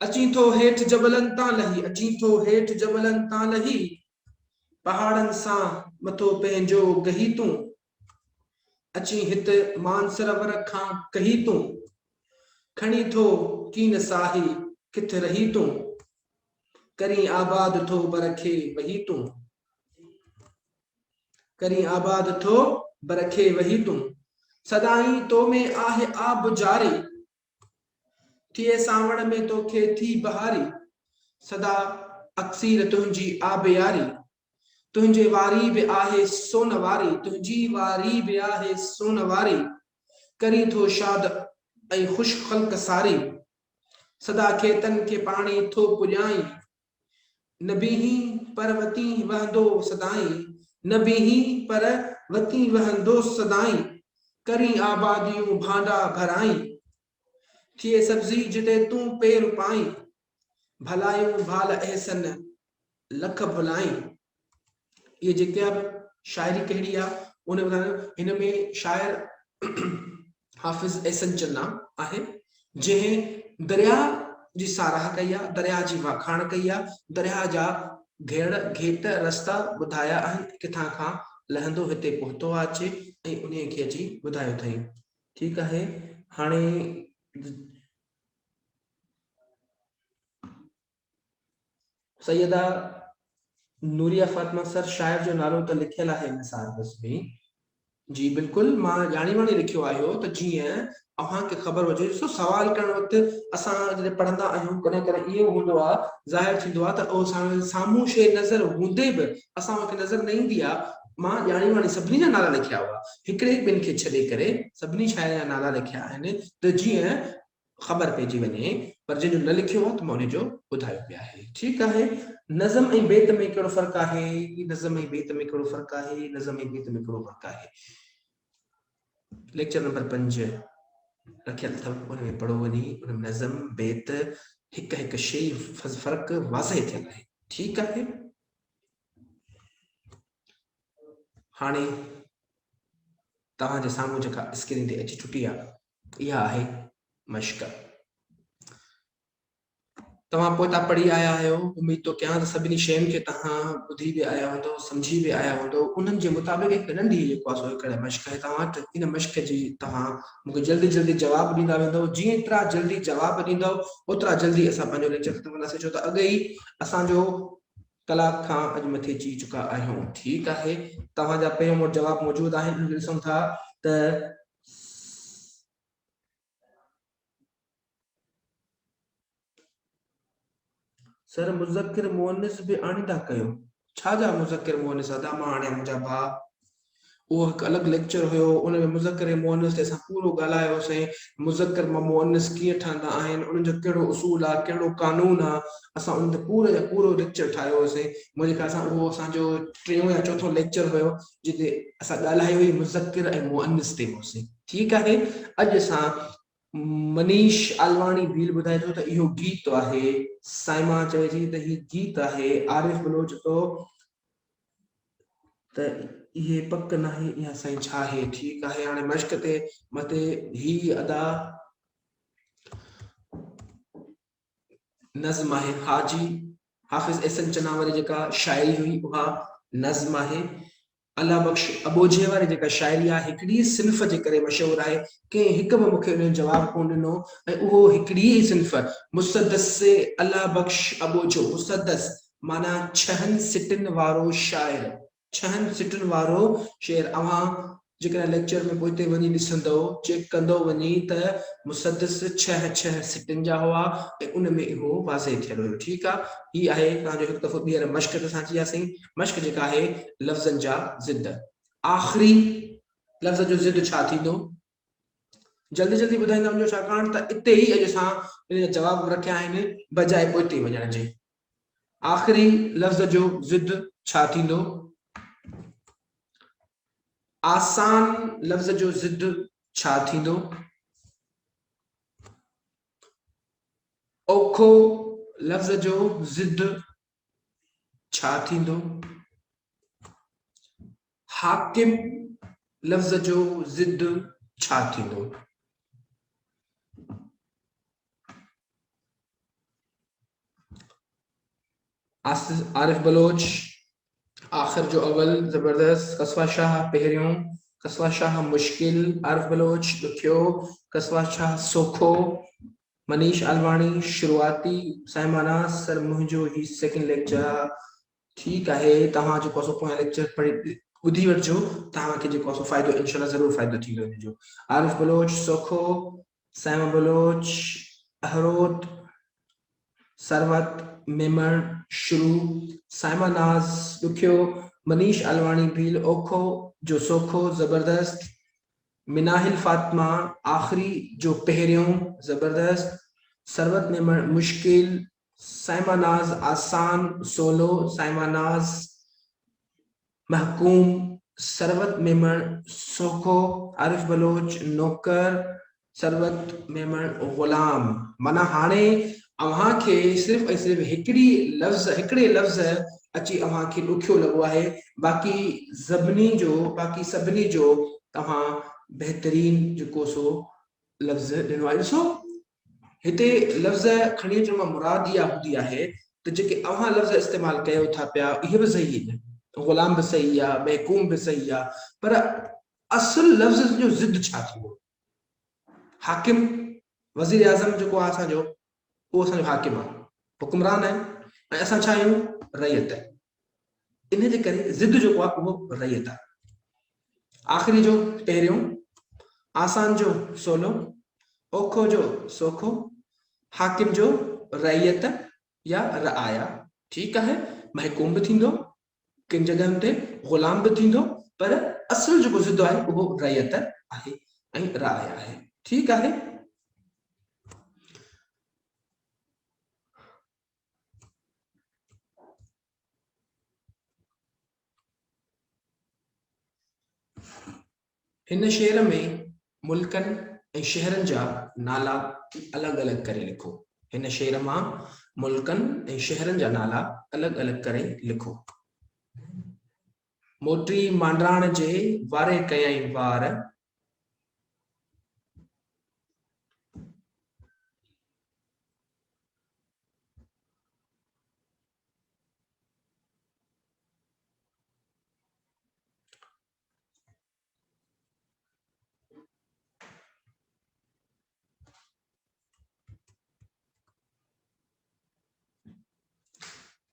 अची थो हेठि जबलनि तां लही अची थो हेठि जबलनि तां लही पहाड़नि सां मथो पंहिंजो गही तूं अची हित मानसरोवर खां कही तूं खणी थो कीन साही किथ रही तूं करी आबाद थो बर खे वही तूं करी आबाद थो बर खे वही तूं सदाई तो में आहे आब जारी थिए सावण में तोखे थी बहारी सदा अक्सीर तुंहिंजी आब यारी तुंहिंजे वारी बि आहे सोन वारी तुंहिंजी वारी बि आहे सोन वारी करी थो शाद ऐं ख़ुश ख़ल्क़ सारी सदा खेतन के पाणी थो पुॼाई न बीही पर वती वहंदो सदाई न बीही पर वती वहंदो सदाई करी आबादियूं भांडा भराई थिए सब्जी जिते तूं पेर पाई भलायूं भाल अहसन लख भुलाई। ये जेके शायरी कहिड़ी आहे उन हिन में शायर हाफ़िज़ एहसन चन्ना आहे जंहिं दरिया जी साराह कई आहे दरिया जी वाखाण कई आहे दरिया जा घेड़ घेत रस्ता ॿुधाया आहिनि किथां खां लहंदो हिते पहुतो अचे ऐं उन्हीअ खे अची ॿुधायो अथई। ठीकु आहे। हाणे सैयदा नूरिया फातिमा सर शायर जो नालो त लिखियल आहे हिन सारबस में। जी बिल्कुलु, मां ॼाणी वाणी लिखियो आहे त जीअं अव्हांखे ख़बर हुजे। ॾिसो, सवाल करण वक़्तु असां जॾहिं पढ़ंदा आहियूं कॾहिं कॾहिं इहो हूंदो आहे, ज़ाहिर थींदो आहे त उहो साम्हूं शइ नज़र हूंदे बि असां खे नज़र न ईंदी आहे। मां ॼाणी वाणी सभिनी जा नाला लिखिया हुआ, हिकिड़े ॿिनि खे छॾे करे सभिनी शायर जा नाला लिखिया आहिनि त जीअं ख़बर पइजी वञे। पर जंहिंजो न लिखियो आहे त मां उनजो ॿुधायो पिया आहे। ठीकु आहे। नज़म ऐं बेत में कहिड़ो फ़र्क़ु आहे? नज़म ऐं बेत में कहिड़ो फ़र्क़ु आहे? नज़म ऐं बेत में कहिड़ो फ़र्क़ु आहे? लेक्चर नंबर 5 रखियल अथव, उन में पढ़ो वञी। उन में नज़म बेत हिकु हिकु शइ फ़र्क़ु वाज़े थियल आहे। ठीकु आहे। हाणे तव्हांजे साम्हूं जेका स्क्रीन ते अची चुकी आहे, इहा आहे मश्क। तव्हां पोइ पढ़ी आया आहियो, उम्मीद थो कयां त सभिनी शयुनि खे तव्हां ॿुधी बि आया हूंदो, सम्झी बि आया हूंदो। उन्हनि जे मुताबिक़ हिकु नंढी जेको आहे हिकिड़े मश्क आहे। तव्हां वटि इन मश्क जी तव्हां मूंखे जल्दी जल्दी जवाबु ॾींदा वेंदो। जीअं एतिरा जल्दी जवाबु ॾींदव ओतिरा जल्दी असां पंहिंजो लेक्चर ख़तमु कंदासीं, छो त अॻे ई असांजो कलाक खां अॼु मथे अची चुका आहियूं। ठीकु आहे। तव्हांजा पहिरियों वटि जवाब मौजूदु आहिनि। ॾिसूं था त सर मुज़क्किर मुअन्निस बि आणींदा कयो। छा जा मुज़क्किर मुअन्निस? अदा मां हाणे मुंहिंजा भाउ उहो हिकु अलॻि लेक्चर हुयो, उन में मुज़क्किर मुअन्निस ते असां पूरो ॻाल्हायोसीं। मुज़क्किर मुअन्निस कीअं ठहंदा आहिनि, उन्हनि जो कहिड़ो उसूल आहे, कहिड़ो कानून आहे। असां उन ते पूरे जा पूरो लेक्चर ठाहियो होसीं। मुंहिंजे ख्याल सां उहो असांजो टियों या चोथों लेक्चर हुयो जिते असां ॻाल्हाई हुई मुज़क्किर ऐं मुअन्निस ते होसीं। ठीकु आहे। अॼु असां मनीष आलवाणी भील ॿुधाए थो त इहो गीत आहे। साइमा चवे थी त हीउ गीत आहे। आरिफ बलोच थो त इहे पक न आहे, इहा साईं छा आहे? ठीकु आहे। हाणे मश्क ते मथे ही अदा नज़्म आहे। हाजी हाफ़िज़ एहसन चनावरी जेका शाइरी हुई उहा नज़्म आहे। अल्लाह बख्श अबोझे वारी जेका शाइरी आहे हिकिड़ी सिन्फ़ जे करे मशहूरु आहे। कंहिं हिकु बि मूंखे उन जवाबु कोन ॾिनो ऐं उहो हिकिड़ी ई सिन्फ़ मुसद्दस से अल्लाह बख्श अबोझो। मुसद्दस माना छहनि सिटनि वारो शाइर, छहनि सिटनि वारो शेर। अव्हां जेकॾहिं लेक्चर में पोइ वञी ॾिसंदो, चेक कंदो वञी त मुसद्दस छह छह सिटनि जा हुआ ऐं उन में इहो वाज़े थियल हुयो। ठीकु आहे। हीअ आहे तव्हांजो हिकु दफ़ो ॿीहर मश्क ते असां अची वियासीं। मश्क जेका आहे लफ़्ज़नि जा ज़िद। आख़िरी लफ़्ज़ जो ज़िद छा थींदो? जल्दी जल्दी ॿुधाईंदा वञो, छाकाणि त इते ई अॼु असां इन जा जवाब रखिया आहिनि बजाए पोइ वञण जे। आख़िरी लफ़्ज़ जो ज़िद छा थींदो? आसान लफ़्ज़ जो ज़िद छा थींदो? औखो लफ़्ज़ जो ज़िद छा थींदो? हाकिम लफ़्ज़ जो ज़िद छा थींदो? आरिफ बलोच आखिर जो अवल ज़बरदस्त। कस्बा शाह पहिरियों, कस्बा शाह मुश्किल, आरिफ बलोच ॾुखियो, कस्बा शाह सोखो, मनीष आलवाणी शुरुआती, साइमाना सर मुंहिंजो ही सेकेंड लेक्चर। ठीकु आहे। तव्हां जेको आहे पोयां लेक्चर पढ़ी ॿुधी वठिजो, तव्हांखे जेको आहे फ़ाइदो इंशाल्लाह ज़रूरु फ़ाइदो थींदो हिनजो। आरिफ बलोच सोखो, साइमा बलोच अहरोत, सरवत मेमण शुरू, साइमा नाज़ ॾुखियो, मनीष आलवाणी भील ओखो जो सोखो ज़बरदस्त, मिनाहिल फातिमा आख़िरी जो पहिरियों ज़बरदस्त, सरवत मेमण मुश्किल, साइमा नाज़ आसान सोलो, साइमा नाज़ महकूम, सरवत मेमण सोखो, आरिफ बलोच नौकर, सरवत मेमण ग़ुलाम। माना हाणे अव्हांखे सिर्फ़ ऐं सिर्फ़ हिकिड़े लफ़्ज़ अची अव्हांखे ॾुखियो लॻो आहे। बाक़ी सभिनी जो तव्हां बहितरीन जेको सो लफ़्ज़ ॾिनो आहे। ॾिसो हिते लफ़्ज़ खणी अचण मां मुराद इहा हूंदी आहे त जेके अव्हां लफ़्ज़ इस्तेमालु कयो था पिया इहे बि सही आहिनि। गुलाम भी सही है, महकूम भी सही है, पर असल लफ्ज़ जो ज़िद छा थींदो? हाकिम वज़ीर आज़म जो आहे असांजो, उहो असांजो हाकिम आहे, हुकुमरान आहे, ऐं असां छा आहियूं? रइयत। इन जे करे ज़िद जो आहे उहो रइयत आहे। आख़िरी जो पहिरियों, आसान जो सवलो, ओखो जो सोखो, हाकिम जो रइयत या रआया। ठीक है, महकूम भी थींदो, किन जगहनि ते गुलाम भी थींदो, पर असल जो ज़िद आहे उहो रइयत आहे ऐं रआया आहे। ठीक है। हिन शेर में मुल्कनि ऐं शहरनि जा नाला अलॻि अलॻि करे लिखो। हिन शेर मां मुल्कनि ऐं शहरनि जा नाला अलॻि अलॻि करे लिखो। मोटी मांडराण जे वारे कयई वार,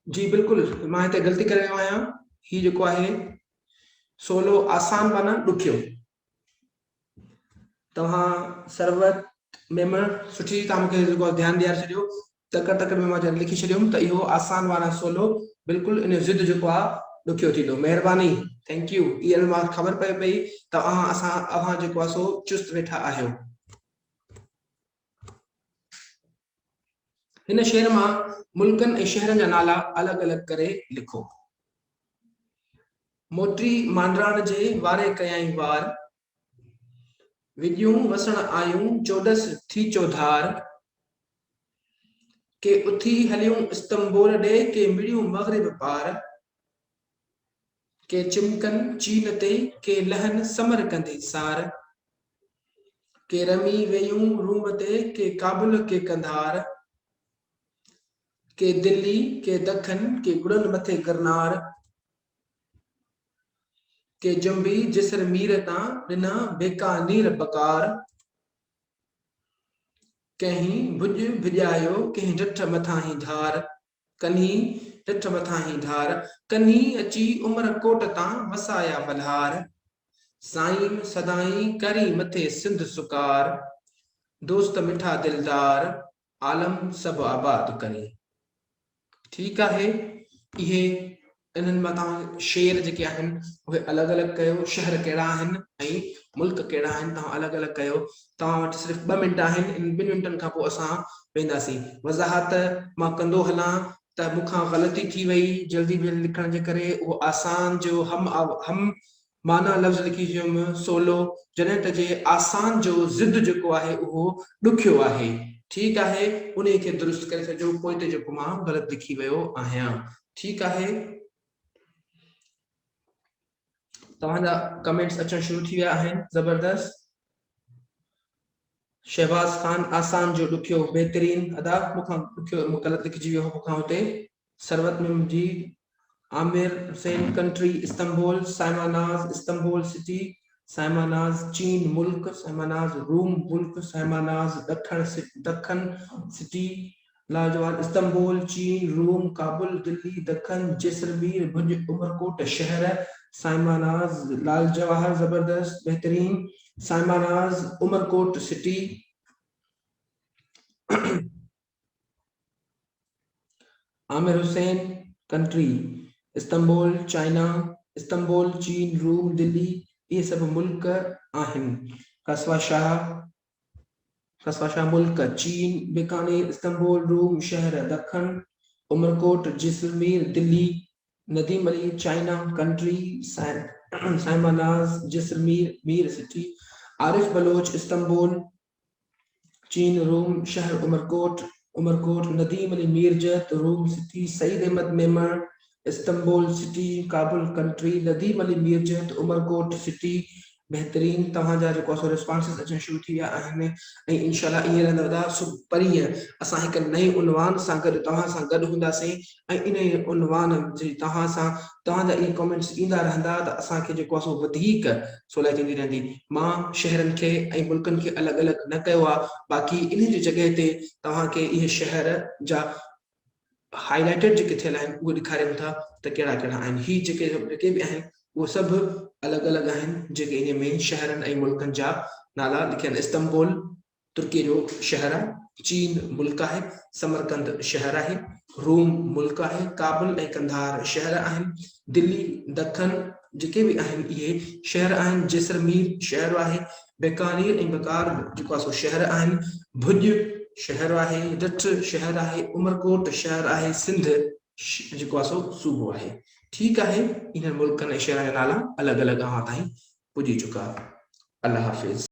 जी बिल्कुल, मां हिते ग़लती करे वियो आहियां। ही जेको आहे सोलो आसान माना ॾुखियो। तव्हां सरवत मेमण सुठी तव्हां मूंखे जेको ध्यानु ॾियारे छॾियो, तकड़ तकड़ में मां जॾहिं लिखी छॾियुमि त इहो आसान वारा सोलो बिल्कुलु इन ज़िद जेको आहे ॾुखियो थींदो। महिरबानी, थैंक यू। इहा मां ख़बर पए पई त अव्हां जेको आहे सो चुस्त वेठा आहियो। हिन शेर मां मुल्कनि ऐं शहरनि जा नाला अलॻि अलॻि करे लिखो। मोटी मांडराण जे वारे कयई वार, विॼूं वसण आयूं चोॾसि थी चौधार, के उथी हलियूं इस्तंबोल ॾे, के मिड़ियूं मग़रिब पार, के चिमकनि चीन ते, के लहनि समरकंदी सार, के रमी वेयूं रूम ते, के काबुल के कंधार, के दिल्ली के दखन, के गुड़नि मथे गिरनार, के जंबी जिसर मीर तां ॾिना बेकानीर बकार, कहीं भुज भिॼायो कंहिं ॾठ मथां ही धार, कन्ही ॾठ मथां ही धार, कन्ही अची उमर कोट तां वसाया बल्हार, साईं सदाई करी मथे सिंध सुकार, दोस्त मिठा दिलदार आलम सब आबाद करे। ठीक है। इहे इन्हनि मां तव्हां शेर जेके आहिनि उहे अलॻि अलॻि कयो, शहर कहिड़ा आहिनि ऐं मुल्क कहिड़ा आहिनि तव्हां अलॻि अलॻि कयो। तव्हां वटि सिर्फ़ु 2 मिंट आहिनि, इन 2 मिंटनि खां पोइ असां वेंदासीं। वज़ाहत मां कंदो हलां त मूंखां ग़लती थी वई जल्दी लिखण जे करे। उहो आसान जो हम माना लफ़्ज़ लिखी छॾियुमि सोलो, जॾहिं त जे आसान जो ज़िद जेको आहे उहो ॾुखियो आहे। ठीक है, उन खे दुरुस्त करे छॾियो, पोइ जेको मां ग़लति लिखी वियो आहियां। ठीक है, तव्हांजा कमेंट्स अचण शुरू थी विया आहिनि। ज़बरदस्त। शहबाज खान आसान जो ॾुखियो बहितरीन अदा, मूंखां ॾुखियो ग़लति लिखिजी वियो मूंखां हुते। सरवत में जी Amir Hussain country Istanbul, Saima Naz Istanbul city, Saima Naz चीन मुल्क, साइमानाज रूम मुल्क, साइमानाज दखन सिटी, लाजवाब इस्तंबुल चीन, रूम काबुल दिल्ली, दखन जैसलमेर भुज उमरकोट शहर, साइमानाज लाल जवाहर जबरदस्त बेहतरीन, Saima Naz Umarkot city, Amir Hussain country Istanbul China, Istanbul चीन, रूम दिल्ली, ये सब मुल्क आहिनि। कस्बा शाह मुल्क चीन, बीकानेर इस्तंबुल, रूम शहर Deccan, Umarkot Jaisalmer Delhi, Nadeem Ali China country, Saima Naz Jaisalmer Mir city, Arif Baloch Istanbul चीन, रूम शहर उमरकोट नदीम अली मीरजत रूम city, Saeed Ahmed Memon Istanbul city, Kabul country, Nadeem Ali Mirjat Umarkot city, बेहतरीन तव्हांजा जेको सो रिस्पॉन्सिस अचणु शुरू थी विया आहिनि ऐं इंशाल्लाह ईअं रहंदा परीहं असां हिकु नए उनवान सां गॾु तव्हां सां गॾु हूंदासीं ऐं इन उनवान जी तव्हां सां तव्हांजा इहे कमेंट्स ईंदा रहंदा त असांखे जेको आहे सो वधीक सवलाई थींदी रहंदी। मां शहरनि खे ऐं मुल्कनि खे अलॻि अलॻि न कयो आहे, बाक़ी इन जी जॻह ते तव्हांखे इहे शहर जा हाईलाइटेड जेके थियल आहिनि उहे ॾेखारियूं था त कहिड़ा कहिड़ा आहिनि। ही जेके बि आहिनि उहे सभु अलॻि अलॻि आहिनि जेके इन में शहरनि ऐं मुल्कनि जा नाला लिखियल। इस्तंबुल तुर्की जो शहर आहे, चीन मुल्क आहे, समरकंद शहर आहे, रोम मुल्क आहे, काबुल ऐं कंधार शहर आहिनि, दिल्ली दखन जेके बि आहिनि इहे शहर आहिनि, जैसलमेर शहर आहे, बीकानेर ऐं बकार जेको आहे सो शहर आहिनि, भुज शहर आहे, ॾठ शहर आहे, उमरकोट शहर आहे, सिंध जेको आहे सो सूबो आहे। ठीकु आहे, इन मुल्कनि ऐं शहरनि जा नाला अलॻि अलॻि अव्हां ताईं पुॼी चुका। अल्लाह हाफ़िज़।